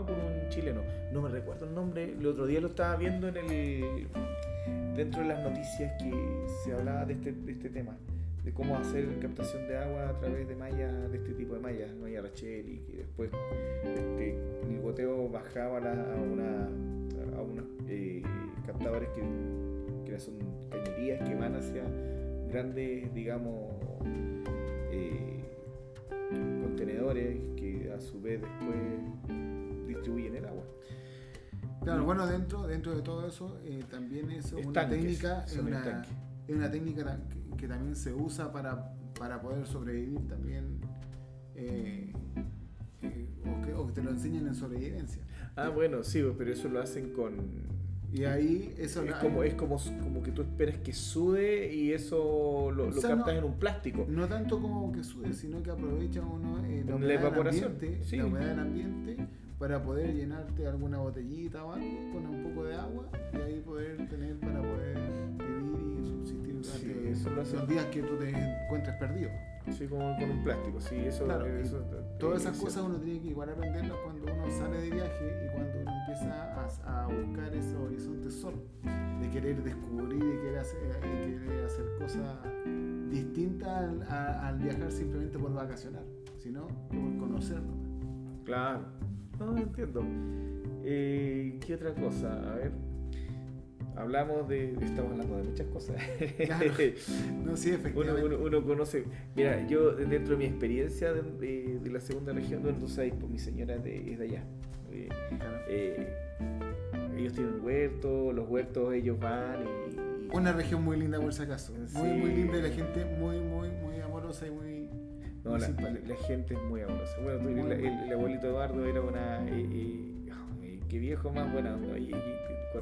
Speaker 1: por un chileno. No me recuerdo el nombre. El otro día lo estaba viendo dentro de las noticias que se hablaba de este tema, de cómo hacer captación de agua a través de mallas, de este tipo de mallas, malla Rachel, y que después el goteo bajaba a unos captadores que son cañerías que van hacia grandes, digamos, contenedores que a su vez después distribuyen el agua.
Speaker 2: Claro, bueno, dentro de todo eso, también es una
Speaker 1: Estanques,
Speaker 2: técnica,
Speaker 1: son estanques.
Speaker 2: es una técnica que también se usa para poder sobrevivir también, o que te lo enseñan en sobrevivencia.
Speaker 1: Bueno, sí, pero eso lo hacen con...
Speaker 2: Y ahí eso
Speaker 1: es como que tú esperas que sude y eso lo captas en un plástico.
Speaker 2: No tanto como que sude, sino que aprovecha uno la
Speaker 1: La evaporación,
Speaker 2: sí. La humedad del ambiente para poder llenarte alguna botellita o algo con un poco de agua y ahí poder tener para poder vivir y subsistir durante los días que tú te encuentres perdido.
Speaker 1: Sí, con un plástico, sí, eso.
Speaker 2: Claro, todas esas cosas uno tiene que igual aprenderlas cuando uno sale de viaje y cuando uno empieza a buscar esos horizontes solos, de querer descubrir y querer hacer cosas distintas al viajar simplemente por vacacionar, sino por conocerlo.
Speaker 1: Claro, no entiendo. ¿Qué otra cosa? A ver. Estamos hablando de muchas cosas.
Speaker 2: Claro. No, sí, efectivamente.
Speaker 1: Uno conoce. Mira, yo dentro de mi experiencia de la segunda región, donde tú sabes, pues mi señora es de allá. Ellos tienen huertos, los huertos ellos van y...
Speaker 2: Una región muy linda por si acaso.
Speaker 1: Sí.
Speaker 2: Muy linda y la gente muy amorosa y muy...
Speaker 1: No, la gente es muy amorosa. Bueno, el abuelito Eduardo era una... qué viejo más buena onda.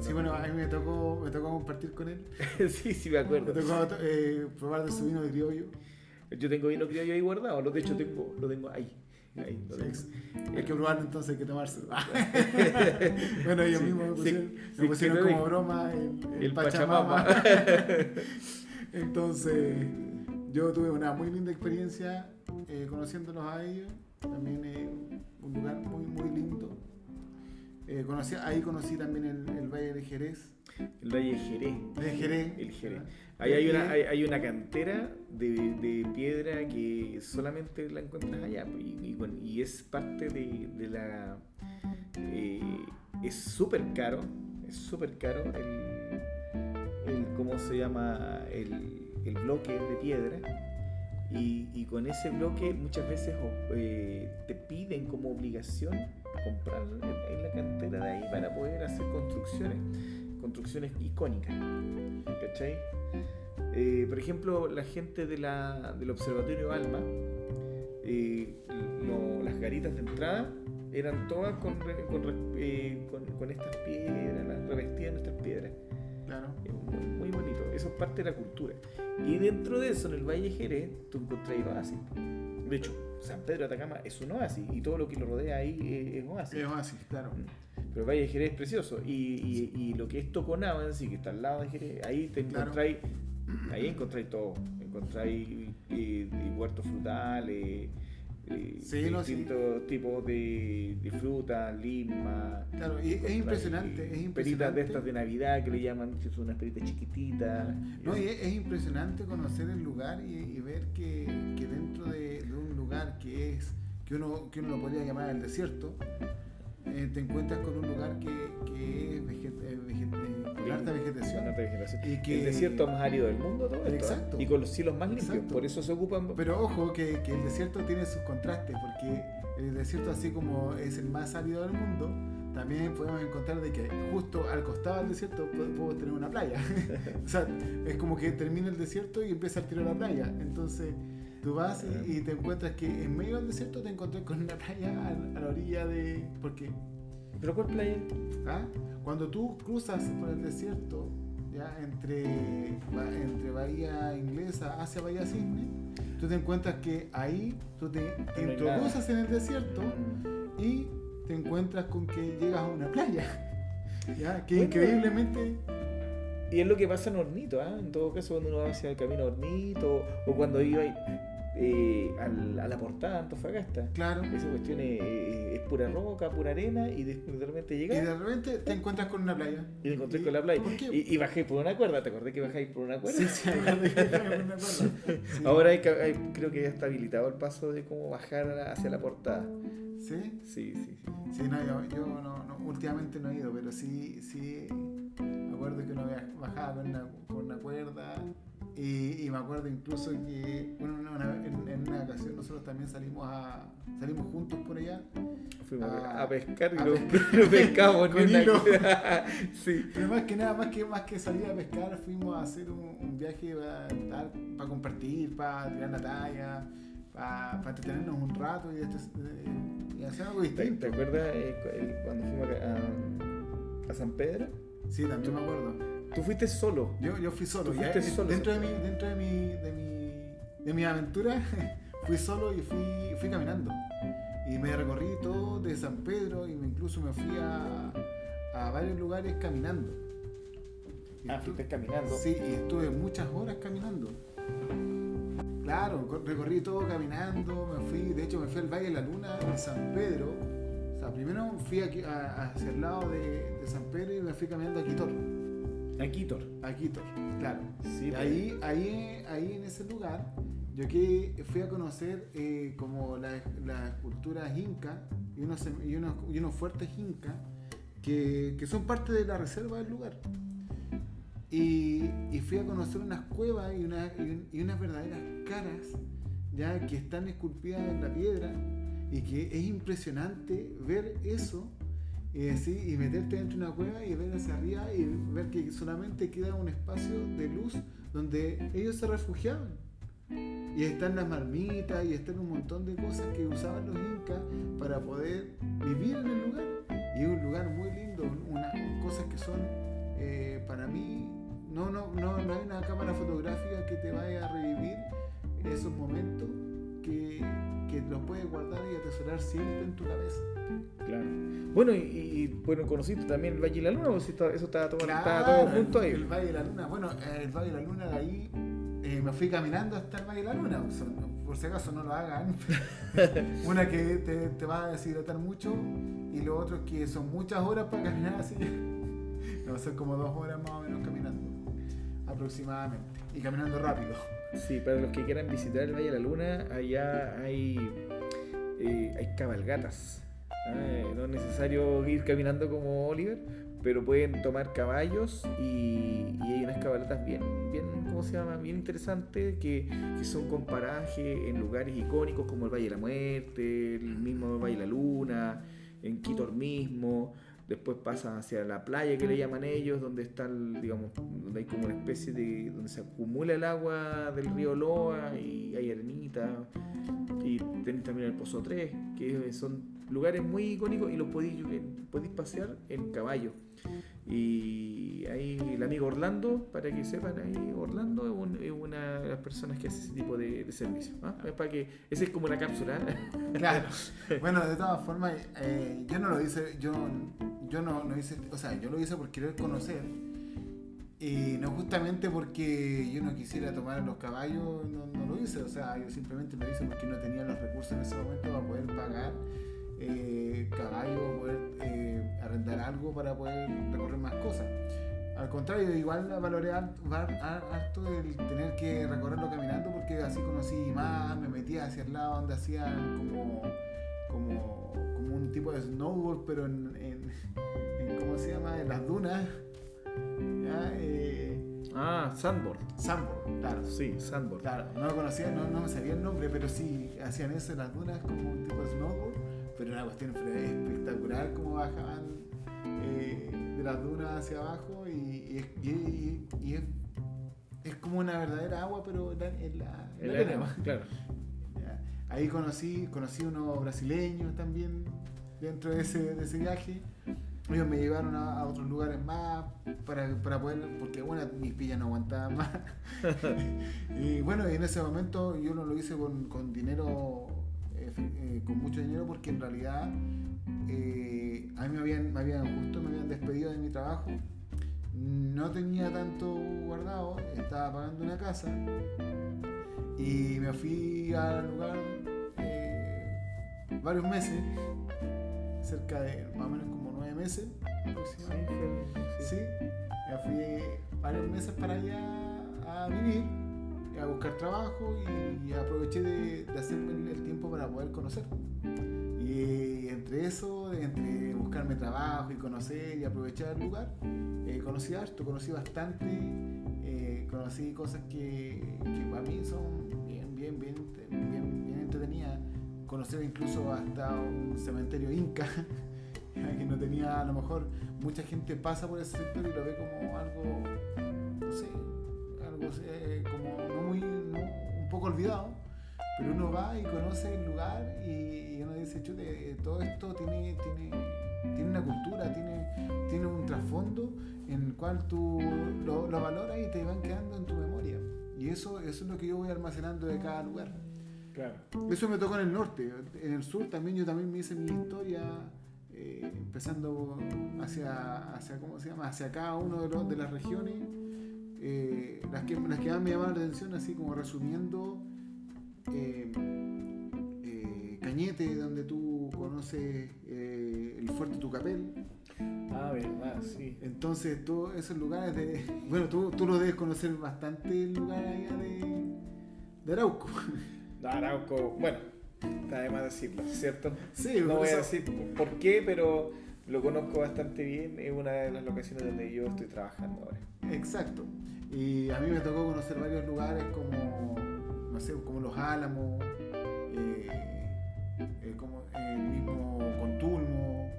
Speaker 2: Sí, bueno, a mí me tocó compartir con él.
Speaker 1: sí, me acuerdo.
Speaker 2: Me tocó probar de su vino de criollo.
Speaker 1: Yo tengo vino criollo ahí guardado, de hecho lo tengo ahí.
Speaker 2: Hay que probarlo, entonces hay que tomárselo. Bueno, ellos mismos me pusieron como broma el Pachamama. Entonces, yo tuve una muy linda experiencia conociéndolos a ellos. También un lugar muy lindo. Ahí conocí también el Valle de Jerez.
Speaker 1: El Valle de Jerez.
Speaker 2: El Jerez.
Speaker 1: Ahí hay una cantera de piedra que solamente la encuentras allá. Y es parte de la... es súper caro. ¿Cómo se llama? El bloque de piedra. Y con ese bloque muchas veces te piden como obligación comprar en la cantera de ahí para poder hacer construcciones icónicas, ¿cachai? Por ejemplo, la gente del Observatorio Alma, las garitas de entrada eran todas con estas piedras, las revestidas en estas piedras.
Speaker 2: Claro.
Speaker 1: Muy bonito, eso es parte de la cultura. Y dentro de eso, en el Valle de Jerez, tú encontrás el oasis. De hecho, San Pedro de Atacama es un oasis y todo lo que lo rodea ahí es oasis.
Speaker 2: Es oasis, claro.
Speaker 1: Pero el Valle de Jerez es precioso. Y lo que es Toconao en sí, que está al lado de Jerez, ahí te encontráis, ahí encontráis todo. Encontráis huertos frutales, distintos tipos de frutas, lima.
Speaker 2: Claro, y es impresionante.
Speaker 1: Peritas de estas de Navidad que le llaman, que son unas peritas chiquititas.
Speaker 2: No, y es impresionante conocer el lugar y ver que dentro de un lugar que uno lo podría llamar el desierto, te encuentras con un lugar que es con alta vegetación.
Speaker 1: Y que el desierto más árido del mundo, todo esto,
Speaker 2: exacto.
Speaker 1: Y con los cielos más limpios,
Speaker 2: Exacto.
Speaker 1: Por eso se ocupan.
Speaker 2: Pero ojo que el desierto tiene sus contrastes, porque el desierto, así como es el más árido del mundo, también podemos encontrar de que justo al costado del desierto podemos tener una playa. O sea, es como que termina el desierto y empieza el tiro a la playa. Entonces tú vas y te encuentras que en medio del desierto te encontrás con una playa a la orilla de... Porque,
Speaker 1: ¿pero cuál playa?
Speaker 2: Cuando tú cruzas por el desierto, ya entre Bahía Inglesa hacia Bahía Cisne, tú te encuentras que ahí tú te
Speaker 1: No hay
Speaker 2: introduces
Speaker 1: nada.
Speaker 2: en el desierto y te encuentras con que llegas a una playa, ¿ya? Que
Speaker 1: Bueno,
Speaker 2: increíblemente,
Speaker 1: y es lo que pasa en Hornito, ¿ah? En todo caso, cuando uno va hacia el camino a Hornito, o cuando iba a la portada de Antofagasta.
Speaker 2: claro,
Speaker 1: Esa cuestión es pura roca, pura arena, y de repente
Speaker 2: y
Speaker 1: llegas
Speaker 2: de repente te encuentras con una playa.
Speaker 1: y te encontré con la playa.
Speaker 2: ¿Por qué?
Speaker 1: Y bajé por una cuerda, ¿te acordás que bajáis por una cuerda?
Speaker 2: Sí, sí, me acuerdo. Sí.
Speaker 1: Ahora creo que ya está habilitado el paso de cómo bajar hacia la portada.
Speaker 2: ¿Sí?
Speaker 1: Sí, sí, sí.
Speaker 2: Sí, no, yo últimamente no he ido, pero sí, me acuerdo que uno bajaba con una cuerda y me acuerdo incluso que en una ocasión nosotros también salimos juntos por allá.
Speaker 1: Fuimos
Speaker 2: Ah,
Speaker 1: a pescar y
Speaker 2: a
Speaker 1: no,
Speaker 2: pescar.
Speaker 1: no pescamos
Speaker 2: Con
Speaker 1: ni una.
Speaker 2: hilo.
Speaker 1: Sí.
Speaker 2: Pero más que nada, más que salir a pescar, fuimos a hacer un viaje para compartir, para tirar la talla, para entretenernos un rato y hacer algo
Speaker 1: ¿Te
Speaker 2: distinto.
Speaker 1: acuerdas cuando fuimos a San Pedro?
Speaker 2: Sí, también me acuerdo.
Speaker 1: Tú fuiste solo.
Speaker 2: Yo fui solo.
Speaker 1: Tú
Speaker 2: Ya,
Speaker 1: fuiste solo,
Speaker 2: dentro
Speaker 1: ¿sí?
Speaker 2: de mi aventura, fui solo y fui caminando. Y me recorrí todo de San Pedro y incluso me fui a varios lugares caminando. Y
Speaker 1: Fuiste caminando.
Speaker 2: Sí, y estuve muchas horas caminando. Claro, recorrí todo caminando, de hecho me fui al Valle de la Luna de San Pedro. O sea, primero fui hacia el lado de San Pedro y me fui caminando a Quitor.
Speaker 1: A Quito.
Speaker 2: A Quitor, claro.
Speaker 1: Sí,
Speaker 2: Y ahí en ese lugar, yo que fui a conocer como las esculturas incas y unos fuertes incas que son parte de la reserva del lugar. Y fui a conocer unas cuevas y unas verdaderas caras ya que están esculpidas en la piedra y que es impresionante ver eso y meterte dentro de una cueva y ver hacia arriba y ver que solamente queda un espacio de luz donde ellos se refugiaban. Y están las marmitas y están un montón de cosas que usaban los incas para poder vivir en el lugar. Y es un lugar muy lindo, cosas que son para mí, no hay una cámara fotográfica que te vaya a revivir esos momentos que los puedes guardar y atesorar siempre en tu cabeza.
Speaker 1: Claro. Bueno, bueno, conociste también el Valle de la Luna, o si eso estaba todo,
Speaker 2: Claro,
Speaker 1: estaba todo junto ahí.
Speaker 2: el Valle de la Luna. Bueno, el Valle de la Luna de ahí me fui caminando hasta el Valle de la Luna. O sea, por si acaso no lo hagan. Una que te va a deshidratar mucho y lo otro es que son muchas horas para caminar así. Va a ser como 2 horas más o menos caminando aproximadamente y caminando rápido.
Speaker 1: Sí, para los que quieran visitar el Valle de la Luna, allá hay cabalgatas. No es necesario ir caminando como Oliver, pero pueden tomar caballos y hay unas cabalgatas bien, ¿cómo se llama? Bien interesantes que son con paraje en lugares icónicos como el Valle de la Muerte, el mismo Valle de la Luna, en Quito mismo. Después pasa hacia la playa que le llaman ellos, donde están, digamos, donde hay como una especie de, donde se acumula el agua del río Loa y hay arenita. Y tenéis también el Pozo 3, que son lugares muy icónicos y los podéis pasear en caballo. Y ahí el amigo Orlando, para que sepan, ahí Orlando es una de las personas que hace ese tipo de servicio. Es para que, esa es como una cápsula.
Speaker 2: Claro. Bueno, de todas formas, yo no lo hice, yo no hice, o sea, yo lo hice por querer conocer y no justamente porque yo no quisiera tomar los caballos, no lo hice, o sea, yo simplemente lo hice porque no tenía los recursos en ese momento para poder pagar caballos, poder arrendar algo para poder recorrer más cosas. Al contrario, igual valoré harto el tener que recorrerlo caminando porque así conocí más, me metía hacia el lado donde hacían como un tipo de snowboard, pero en ¿cómo se llama? En las dunas. ¿Ya?
Speaker 1: Sandboard.
Speaker 2: Sandboard, claro.
Speaker 1: Sí, sandboard.
Speaker 2: Claro, no lo conocía, no me sabía el nombre, pero sí hacían eso en las dunas como un tipo de snowboard, pero una cuestión espectacular como bajaban de las dunas hacia abajo y es como una verdadera agua, pero en la arena.
Speaker 1: Claro.
Speaker 2: Ya. Ahí conocí unos brasileños también dentro de ese viaje. Ellos me llevaron a otros lugares más para poder, porque bueno, mis pillas no aguantaban más. Y bueno, en ese momento yo no lo hice con dinero, con mucho dinero, porque en realidad a mí me habían despedido de mi trabajo. No tenía tanto guardado, estaba pagando una casa y me fui al lugar varios meses, cerca de más o menos como 9 meses aproximadamente. Sí, me fui varios meses para allá a vivir, a buscar trabajo, y aproveché de hacerme el tiempo para poder conocer. Y entre eso, entre buscarme trabajo y conocer y aprovechar el lugar, conocí harto, conocí bastante, conocí cosas que para mí son bien entretenidas. Conocer incluso hasta un cementerio inca, que no tenía, a lo mejor mucha gente pasa por ese sector y lo ve como algo, no sé, como un poco olvidado, pero uno va y conoce el lugar y uno dice, chute, todo esto tiene una cultura, tiene un trasfondo en el cual tú lo valoras y te van quedando en tu memoria, y eso es lo que yo voy almacenando de cada lugar.
Speaker 1: Claro.
Speaker 2: Eso me tocó en el norte. En el sur también yo también me hice mi historia, empezando hacia ¿cómo se llama? Hacia cada uno de las regiones, las que más me llamaban la atención, así como resumiendo, Cañete, donde tú conoces el fuerte Tucapel.
Speaker 1: Ah, verdad, sí.
Speaker 2: Entonces todos esos lugares bueno, tú lo debes conocer bastante, el lugar allá de Arauco.
Speaker 1: Arauco, bueno, está de más decirlo, ¿cierto?
Speaker 2: Sí,
Speaker 1: no voy a decir por qué, pero lo conozco bastante bien. Es una de las locaciones donde yo estoy trabajando ahora.
Speaker 2: Exacto. Y a mí me tocó conocer varios lugares como, no sé, como Los Álamos, como el mismo Contulmo,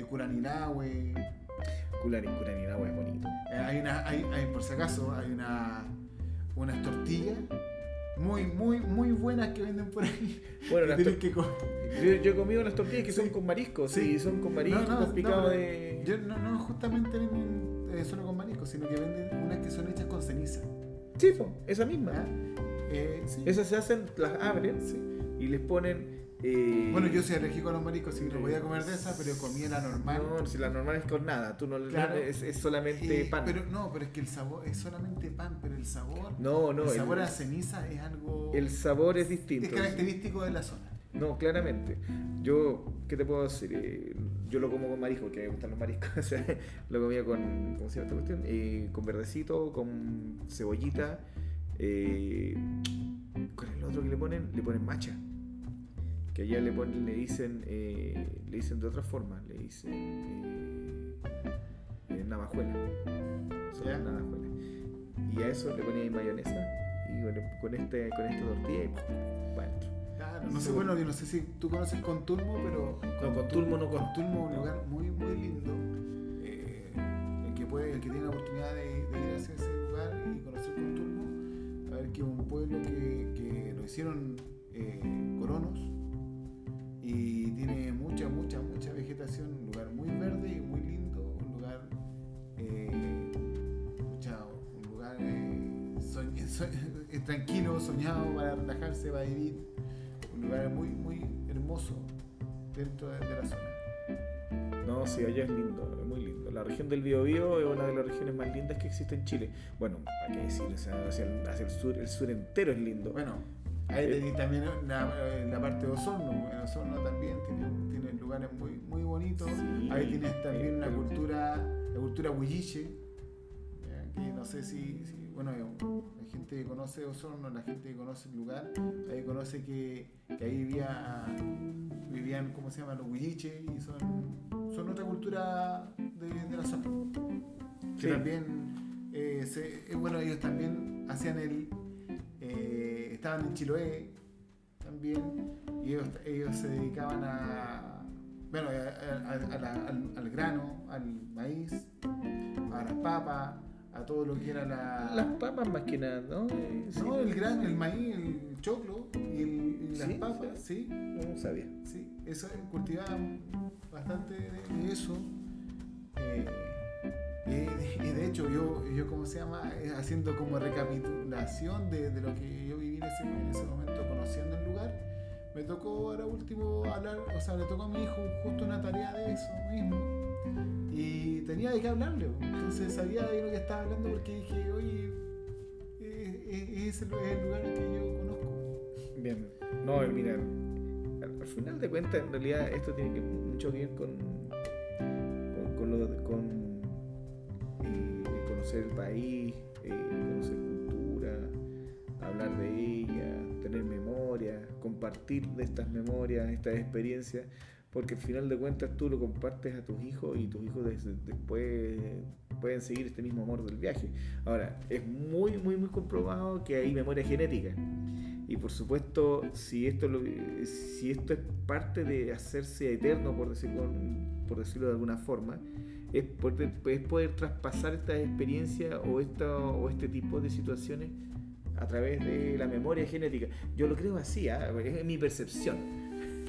Speaker 2: Curanilahue.
Speaker 1: Curanilahue es bonito.
Speaker 2: Hay, por si acaso, hay unas tortillas muy buenas que venden por ahí.
Speaker 1: Bueno, yo he comido unas tortillas que son con mariscos, sí, son con mariscos, con picado de...
Speaker 2: No justamente venden solo con mariscos, sino que venden unas que son hechas con ceniza.
Speaker 1: Sí, esa misma.
Speaker 2: Sí.
Speaker 1: Esas se hacen, las abren, sí, y les ponen...
Speaker 2: Bueno, yo soy alérgico a los mariscos, sí, no podía comer de esa, pero comía la normal.
Speaker 1: No, si la normal es con nada, tú no,
Speaker 2: claro,
Speaker 1: es solamente pan.
Speaker 2: Pero es que el sabor es solamente pan, pero el sabor,
Speaker 1: el
Speaker 2: sabor a la ceniza es algo...
Speaker 1: El sabor es distinto.
Speaker 2: Es característico de la zona.
Speaker 1: No, claramente. Yo, ¿qué te puedo decir? Yo lo como con marisco, porque me gustan los mariscos. O sea, lo comía con, ¿cómo se llama esta cuestión? Con verdecito, con cebollita. ¿Cuál es el otro que le ponen? Le ponen macha. Que allá le dicen de otra forma, le dicen navajuela. Son las navajuelas. Y a eso le ponen mayonesa y con esta tortilla y para adentro.
Speaker 2: Claro, no sé, bueno, yo no sé si tú conoces Contulmo, pero
Speaker 1: Contulmo no
Speaker 2: Contulmo es un lugar muy lindo. El que tiene la oportunidad de ir hacia ese lugar y conocer Contulmo, a ver, que es un pueblo que lo hicieron colonos. Y tiene mucha vegetación, un lugar muy verde y muy lindo, un lugar tranquilo, soñado para relajarse, para vivir, un lugar muy hermoso dentro de la zona.
Speaker 1: No, sí, allá es lindo, es muy lindo. La región del Biobío es una de las regiones más lindas que existe en Chile. Bueno, hay que decir, o sea, hacia el sur entero es lindo.
Speaker 2: Bueno, ahí tenéis también la parte de Osorno. En Osorno también tiene lugares muy bonitos. Sí, ahí tienes también la cultura huilliche, que no sé si bueno, la gente que conoce Osorno, la gente que conoce el lugar, ahí conoce que ahí vivían, ¿cómo se llama? Los huilliches, y son otra cultura de la zona. Que sí. También, bueno, ellos también hacían estaban en Chiloé también, y ellos se dedicaban al grano, al maíz, a las papas, a todo lo que era
Speaker 1: las papas más que nada, ¿no?
Speaker 2: No, el grano, el maíz, el choclo y las papas, sí.
Speaker 1: No sabía.
Speaker 2: Sí, eso cultivaban bastante de eso. Y de hecho, yo ¿cómo se llama? Haciendo como recapitulación de lo que yo viví en ese momento, conociendo el lugar, me tocó ahora último hablar, o sea, le tocó a mi hijo justo una tarea de eso mismo. Y tenía de qué hablarle, entonces sabía de lo que estaba hablando porque dije, oye, es el lugar que yo conozco.
Speaker 1: Bien, no, mira, al final de cuentas, en realidad esto tiene mucho que ver con conocer el país, conocer cultura, hablar de ella, tener memoria, compartir de estas memorias, estas experiencias, porque al final de cuentas tú lo compartes a tus hijos y tus hijos después pueden seguir este mismo amor del viaje. Ahora, es muy comprobado que hay memoria genética. Y por supuesto, si esto es parte de hacerse eterno, por decirlo de alguna forma, es poder traspasar estas experiencias o este tipo de situaciones a través de la memoria genética. Yo lo creo así, es mi percepción.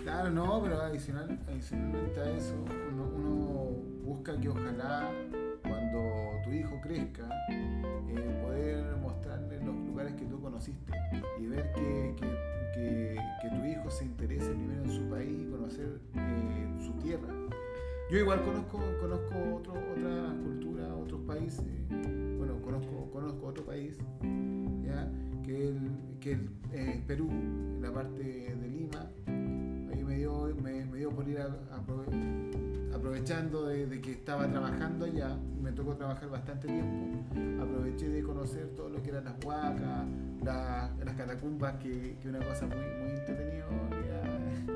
Speaker 2: Claro, no, pero adicionalmente a eso, uno busca que ojalá cuando tu hijo crezca, poder mostrarle los lugares que tú conociste y ver que tu hijo se interese primero en su país y conocer su tierra. Yo igual conozco otras culturas, otros países. Bueno, conozco otro país, ¿ya? que es Perú, en la parte de Lima. Ahí me dio por ir aprovechando de que estaba trabajando allá, me tocó trabajar bastante tiempo, aproveché de conocer todo lo que eran las huacas, las catacumbas, que una cosa muy entretenida.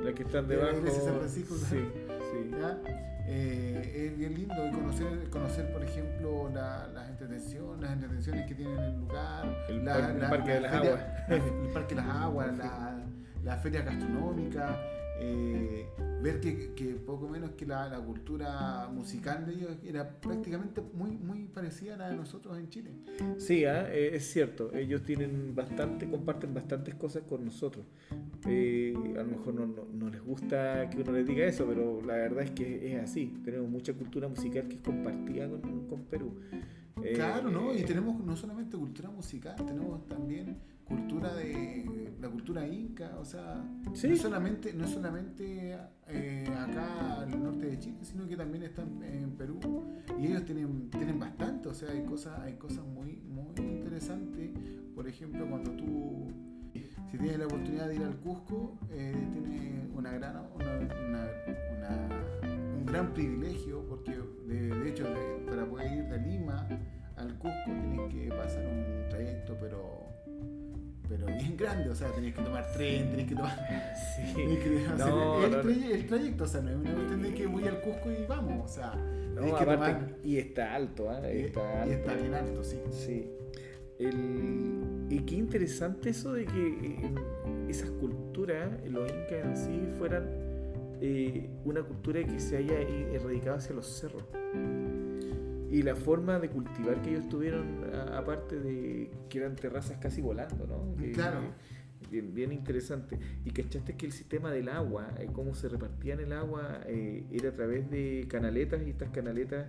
Speaker 1: Las que están debajo.
Speaker 2: De San Francisco,
Speaker 1: sí.
Speaker 2: ¿Ya? Es bien lindo y conocer por ejemplo las entretenciones que tienen en el lugar,
Speaker 1: el Parque de las Aguas,
Speaker 2: el Parque de las Aguas, la feria gastronómica, ver que poco menos que la cultura musical de ellos era prácticamente muy parecida a la de nosotros en Chile.
Speaker 1: Sí, es cierto, ellos comparten bastantes cosas con nosotros. A lo mejor no les gusta que uno les diga eso, pero la verdad es que es así. Tenemos mucha cultura musical que es compartida con Perú.
Speaker 2: Claro, ¿no? Y tenemos no solamente cultura musical, tenemos también la cultura inca, o sea, ¿sí? no solamente acá al norte de Chile, sino que también están en Perú, y ellos tienen bastante, o sea, hay cosas muy interesantes. Por ejemplo, cuando si tienes la oportunidad de ir al Cusco, tienes un gran privilegio, porque de hecho para poder ir de Lima al Cusco tienes que pasar un trayecto pero bien grande, o sea, tenés que tomar tren, tenés que tomar el trayecto, o sea, no es una cuestión de que voy al Cusco y vamos, o sea, tenés que tomar,
Speaker 1: y está alto,
Speaker 2: está bien alto, sí.
Speaker 1: Y qué interesante eso de que esas culturas, los incas en sí, fueran una cultura que se haya erradicado hacia los cerros. Y la forma de cultivar que ellos tuvieron, aparte de que eran terrazas casi volando, ¿no?
Speaker 2: Claro.
Speaker 1: Bien interesante. Y cachaste que el sistema del agua, cómo se repartían el agua, era a través de canaletas, y estas canaletas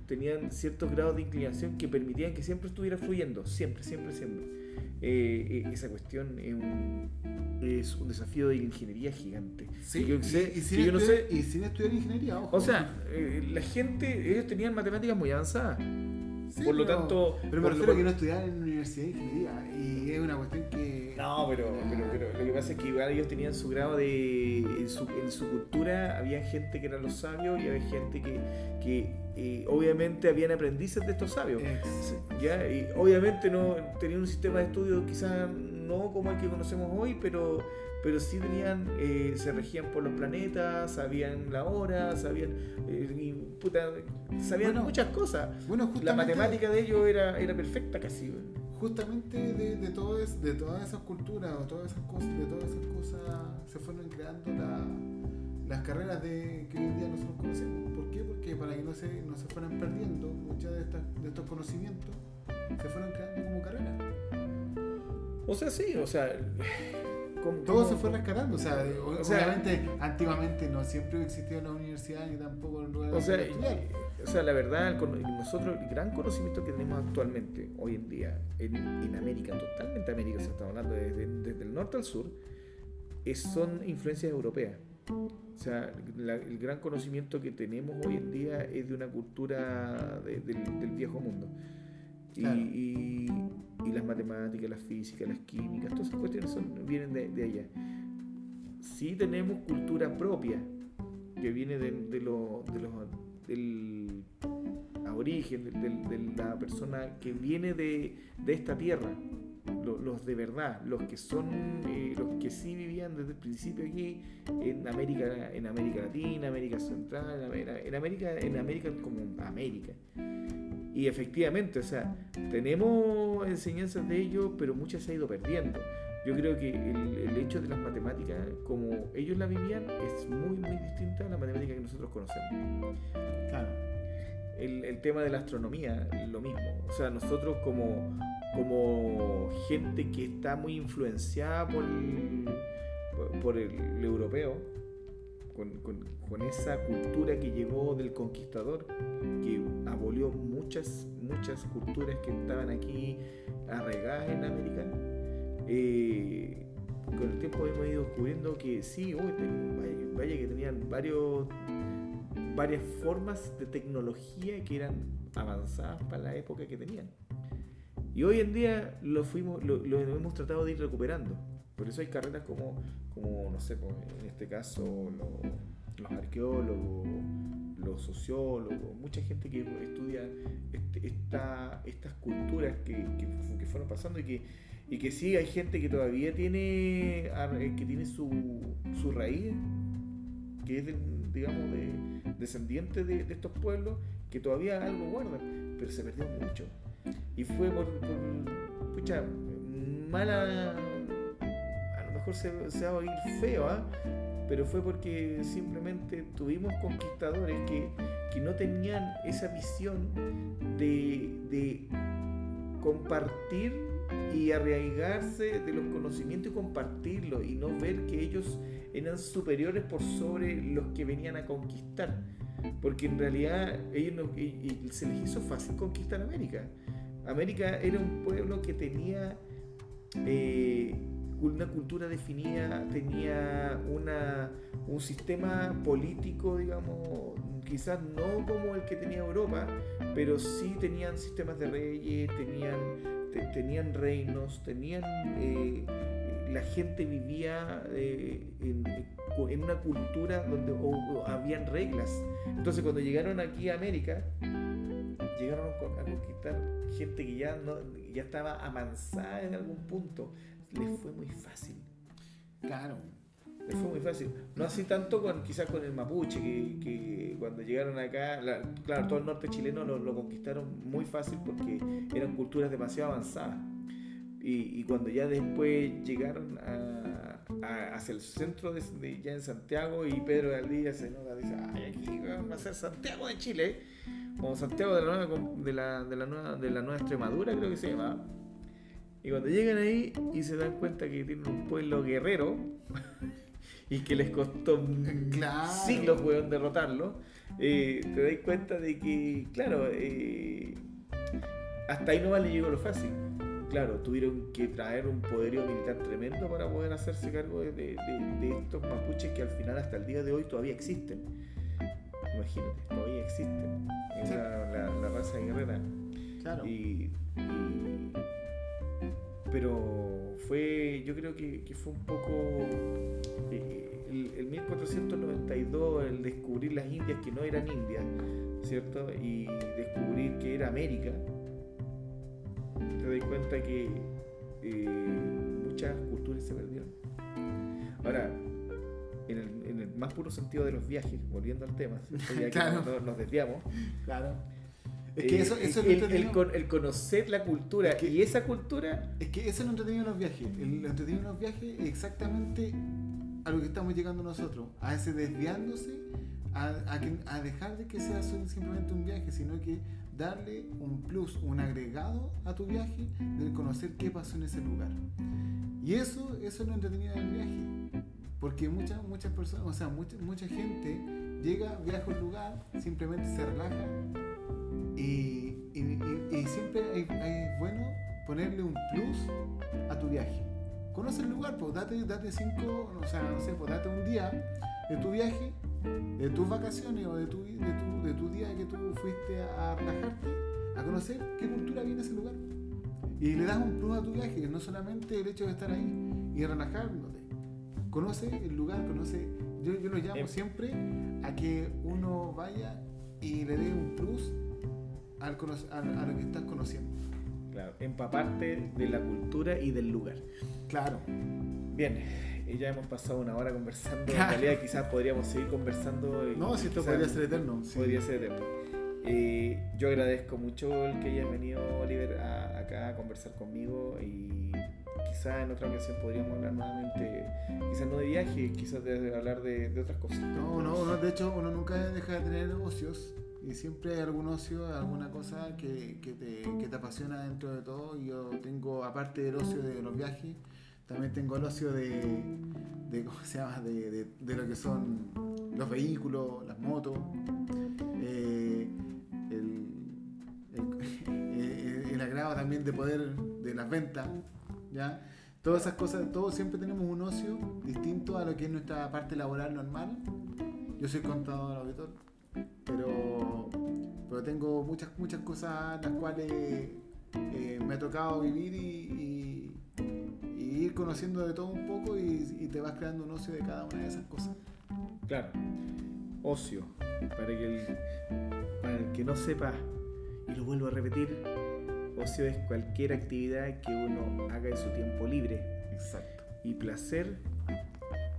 Speaker 1: tenían ciertos grados de inclinación que permitían que siempre estuviera fluyendo, siempre. Esa cuestión es un desafío de ingeniería gigante.
Speaker 2: Sí, y sin estudiar ingeniería, ojo.
Speaker 1: O sea, ellos tenían matemáticas muy avanzadas. Sí, por lo tanto...
Speaker 2: Pero me refiero a que no estudiaban en la universidad de ingeniería, y es una cuestión que...
Speaker 1: No, pero lo que pasa es que igual ellos tenían su grado en su cultura, había gente que eran los sabios y había gente que obviamente habían aprendices de estos sabios. ¿Ya? Y obviamente no tenían un sistema de estudio quizás no como el que conocemos hoy, pero sí se regían por los planetas, sabían la hora, sabían muchas cosas. La matemática de ellos era perfecta casi.
Speaker 2: Justamente de todas esas culturas o todas esas cosas se fueron creando las carreras que hoy en día nosotros conocemos. ¿Por qué? Porque para que no se fueran perdiendo muchos de estos conocimientos, se fueron creando como carreras.
Speaker 1: O sea, sí, o sea...
Speaker 2: Todo se fue rescatando, o sea, obviamente antiguamente no siempre existía una universidad ni tampoco un lugar de estudiar.
Speaker 1: o sea, la verdad, nosotros el gran conocimiento que tenemos actualmente, hoy en día, en América, totalmente América, se está hablando desde el norte al sur, son influencias europeas. O sea, el gran conocimiento que tenemos hoy en día es de una cultura del viejo mundo.
Speaker 2: Claro.
Speaker 1: Y las matemáticas, las físicas, las químicas, todas esas cuestiones vienen de allá. Sí tenemos cultura propia, que viene del origen, de la persona que viene de esta tierra. Los de verdad, los que sí vivían desde el principio aquí en América Latina, América Central, en América como América. Y efectivamente, o sea, tenemos enseñanzas de ellos, pero muchas se ha ido perdiendo. Yo creo que el hecho de las matemáticas, como ellos la vivían, es muy, muy distinta a la matemática que nosotros conocemos.
Speaker 2: Claro.
Speaker 1: El tema de la astronomía, lo mismo. O sea, nosotros como gente que está muy influenciada por el europeo, con esa cultura que llegó del conquistador, que abolió muchas culturas que estaban aquí arraigadas en América, con el tiempo hemos ido descubriendo que sí, vaya que tenían varias formas de tecnología que eran avanzadas para la época que tenían. Y hoy en día lo hemos tratado de ir recuperando. Por eso hay carreras como no sé, en este caso los arqueólogos, los sociólogos, mucha gente que estudia estas culturas que fueron pasando y que sí hay gente que todavía tiene su raíz, que es digamos descendiente de estos pueblos, que todavía algo guardan, pero se perdió mucho. Y fue por mala, a lo mejor se va a oír feo, pero fue porque simplemente tuvimos conquistadores que no tenían esa visión de compartir y arraigarse de los conocimientos y compartirlos, y no ver que ellos eran superiores por sobre los que venían a conquistar, porque en realidad se les hizo fácil conquistar América. América era un pueblo que tenía una cultura definida, tenía un sistema político, digamos, quizás no como el que tenía Europa, pero sí tenían sistemas de reyes, tenían reinos, la gente vivía en una cultura donde habían reglas. Entonces cuando llegaron aquí a América, llegaron a conquistar gente que ya estaba avanzada en algún punto. Les fue muy fácil.
Speaker 2: Claro.
Speaker 1: Les fue muy fácil. No así tanto quizás con el mapuche, que cuando llegaron acá, claro, todo el norte chileno lo conquistaron muy fácil porque eran culturas demasiado avanzadas. Y cuando ya después llegaron hacia el centro ya en Santiago, y Pedro de Valdivia se nota, dice, aquí va a ser Santiago de Chile, como Santiago de la nueva Extremadura, creo que se llama. Y cuando llegan ahí y se dan cuenta que tienen un pueblo guerrero y que les costó siglos derrotarlo, te das cuenta de que, claro, hasta ahí nomás le llegó lo fácil. Claro, tuvieron que traer un poderío militar tremendo para poder hacerse cargo de estos mapuches que al final, hasta el día de hoy, todavía existen. Imagínate, todavía existen. Es la raza guerrera.
Speaker 2: Claro.
Speaker 1: Pero yo creo que fue un poco el 1492, el descubrir las Indias que no eran Indias, ¿cierto? Y descubrir que era América. Te das cuenta que muchas culturas se perdieron. Ahora, en el más puro sentido de los viajes, volviendo al tema, ya
Speaker 2: claro.
Speaker 1: que nos desviamos.
Speaker 2: Claro. Es que eso
Speaker 1: el conocer la cultura y esa cultura.
Speaker 2: Es que eso es lo entretenido de los viajes. Lo entretenido de los viajes es exactamente a lo que estamos llegando nosotros, a ese desviándose, a dejar de que sea simplemente un viaje, sino que darle un plus, un agregado a tu viaje, de conocer qué pasó en ese lugar. Y eso es lo entretenido del viaje, porque muchas personas, o sea, mucha gente llega, viaja a un lugar, simplemente se relaja y siempre es bueno ponerle un plus a tu viaje. Conoce el lugar, pues date 5, o sea, no sé, pues date un día de tu viaje, de tus vacaciones o de tu día que tú fuiste a relajarte, a conocer qué cultura viene a ese lugar. Y le das un plus a tu viaje, no solamente el hecho de estar ahí y relajándote. Conoce el lugar, yo lo llamo siempre a que uno vaya y le dé un plus a lo que estás conociendo.
Speaker 1: Claro, empaparte de la cultura y del lugar.
Speaker 2: Claro.
Speaker 1: Bien, ya hemos pasado una hora conversando.
Speaker 2: Claro.
Speaker 1: En realidad quizás podríamos seguir conversando.
Speaker 2: No, si esto podría ser eterno.
Speaker 1: Podría ser eterno. Yo agradezco mucho el que hayas venido, Oliver, acá a conversar conmigo, y quizás en otra ocasión podríamos hablar nuevamente, quizás no de viajes, quizás de hablar de otras cosas.
Speaker 2: No, de hecho uno nunca deja de tener ocios y siempre hay algún ocio, alguna cosa que te apasiona dentro de todo. Y yo tengo, aparte del ocio de los viajes, también tengo el ocio de ¿cómo se llama? De lo que son los vehículos, las motos, el agrado también de poder, de las ventas, ¿ya? Todas esas cosas, todos siempre tenemos un ocio distinto a lo que es nuestra parte laboral normal. Yo soy contador, auditor, pero tengo muchas cosas las cuales me ha tocado vivir y ir conociendo de todo un poco, y te vas creando un ocio de cada una de esas cosas.
Speaker 1: Claro, ocio, para el que no sepa, y lo vuelvo a repetir, ocio es cualquier actividad que uno haga en su tiempo libre.
Speaker 2: Exacto.
Speaker 1: Y placer,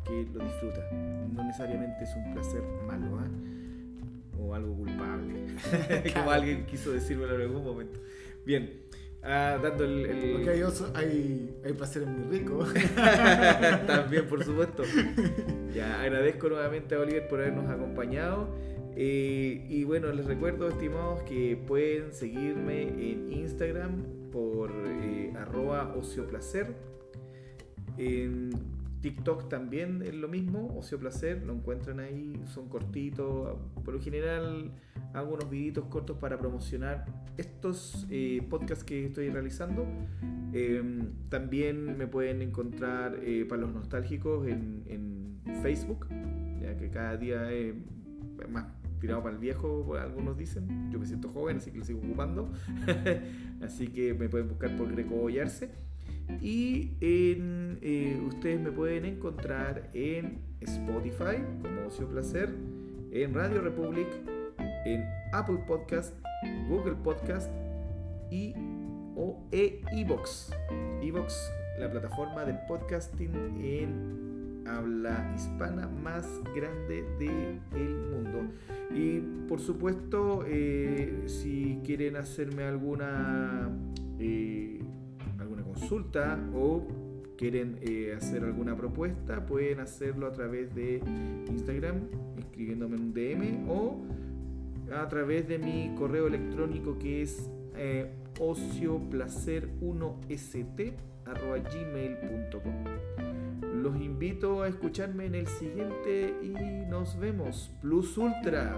Speaker 1: que lo disfruta. No necesariamente es un placer malo, o algo culpable, como alguien quiso decírmelo en algún momento. Bien, dando el...
Speaker 2: Porque hay placeres muy ricos.
Speaker 1: También, por supuesto. Ya, agradezco nuevamente a Oliver por habernos acompañado. Y bueno, les recuerdo, estimados, que pueden seguirme en Instagram por @ocioplacer. En TikTok también es lo mismo, Ocioplacer, lo encuentran ahí, son cortitos. Por lo general hago unos videitos cortos para promocionar estos podcasts que estoy realizando. También me pueden encontrar para los nostálgicos en Facebook, ya que cada día es más tirado para el viejo, algunos dicen. Yo me siento joven, así que lo sigo ocupando. Así que me pueden buscar por Greco Bollarse. Y ustedes me pueden encontrar en Spotify como Ocioplacer, en Radio Republic, en Apple Podcast, Google Podcast y iVoox. iVoox, la plataforma de podcasting en habla hispana más grande del mundo. Y por supuesto, si quieren hacerme alguna consulta o quieren hacer alguna propuesta, pueden hacerlo a través de Instagram, escribiéndome en un DM, o a través de mi correo electrónico, que es ocioplacer1st@gmail.com. Los invito a escucharme en el siguiente y nos vemos. Plus Ultra.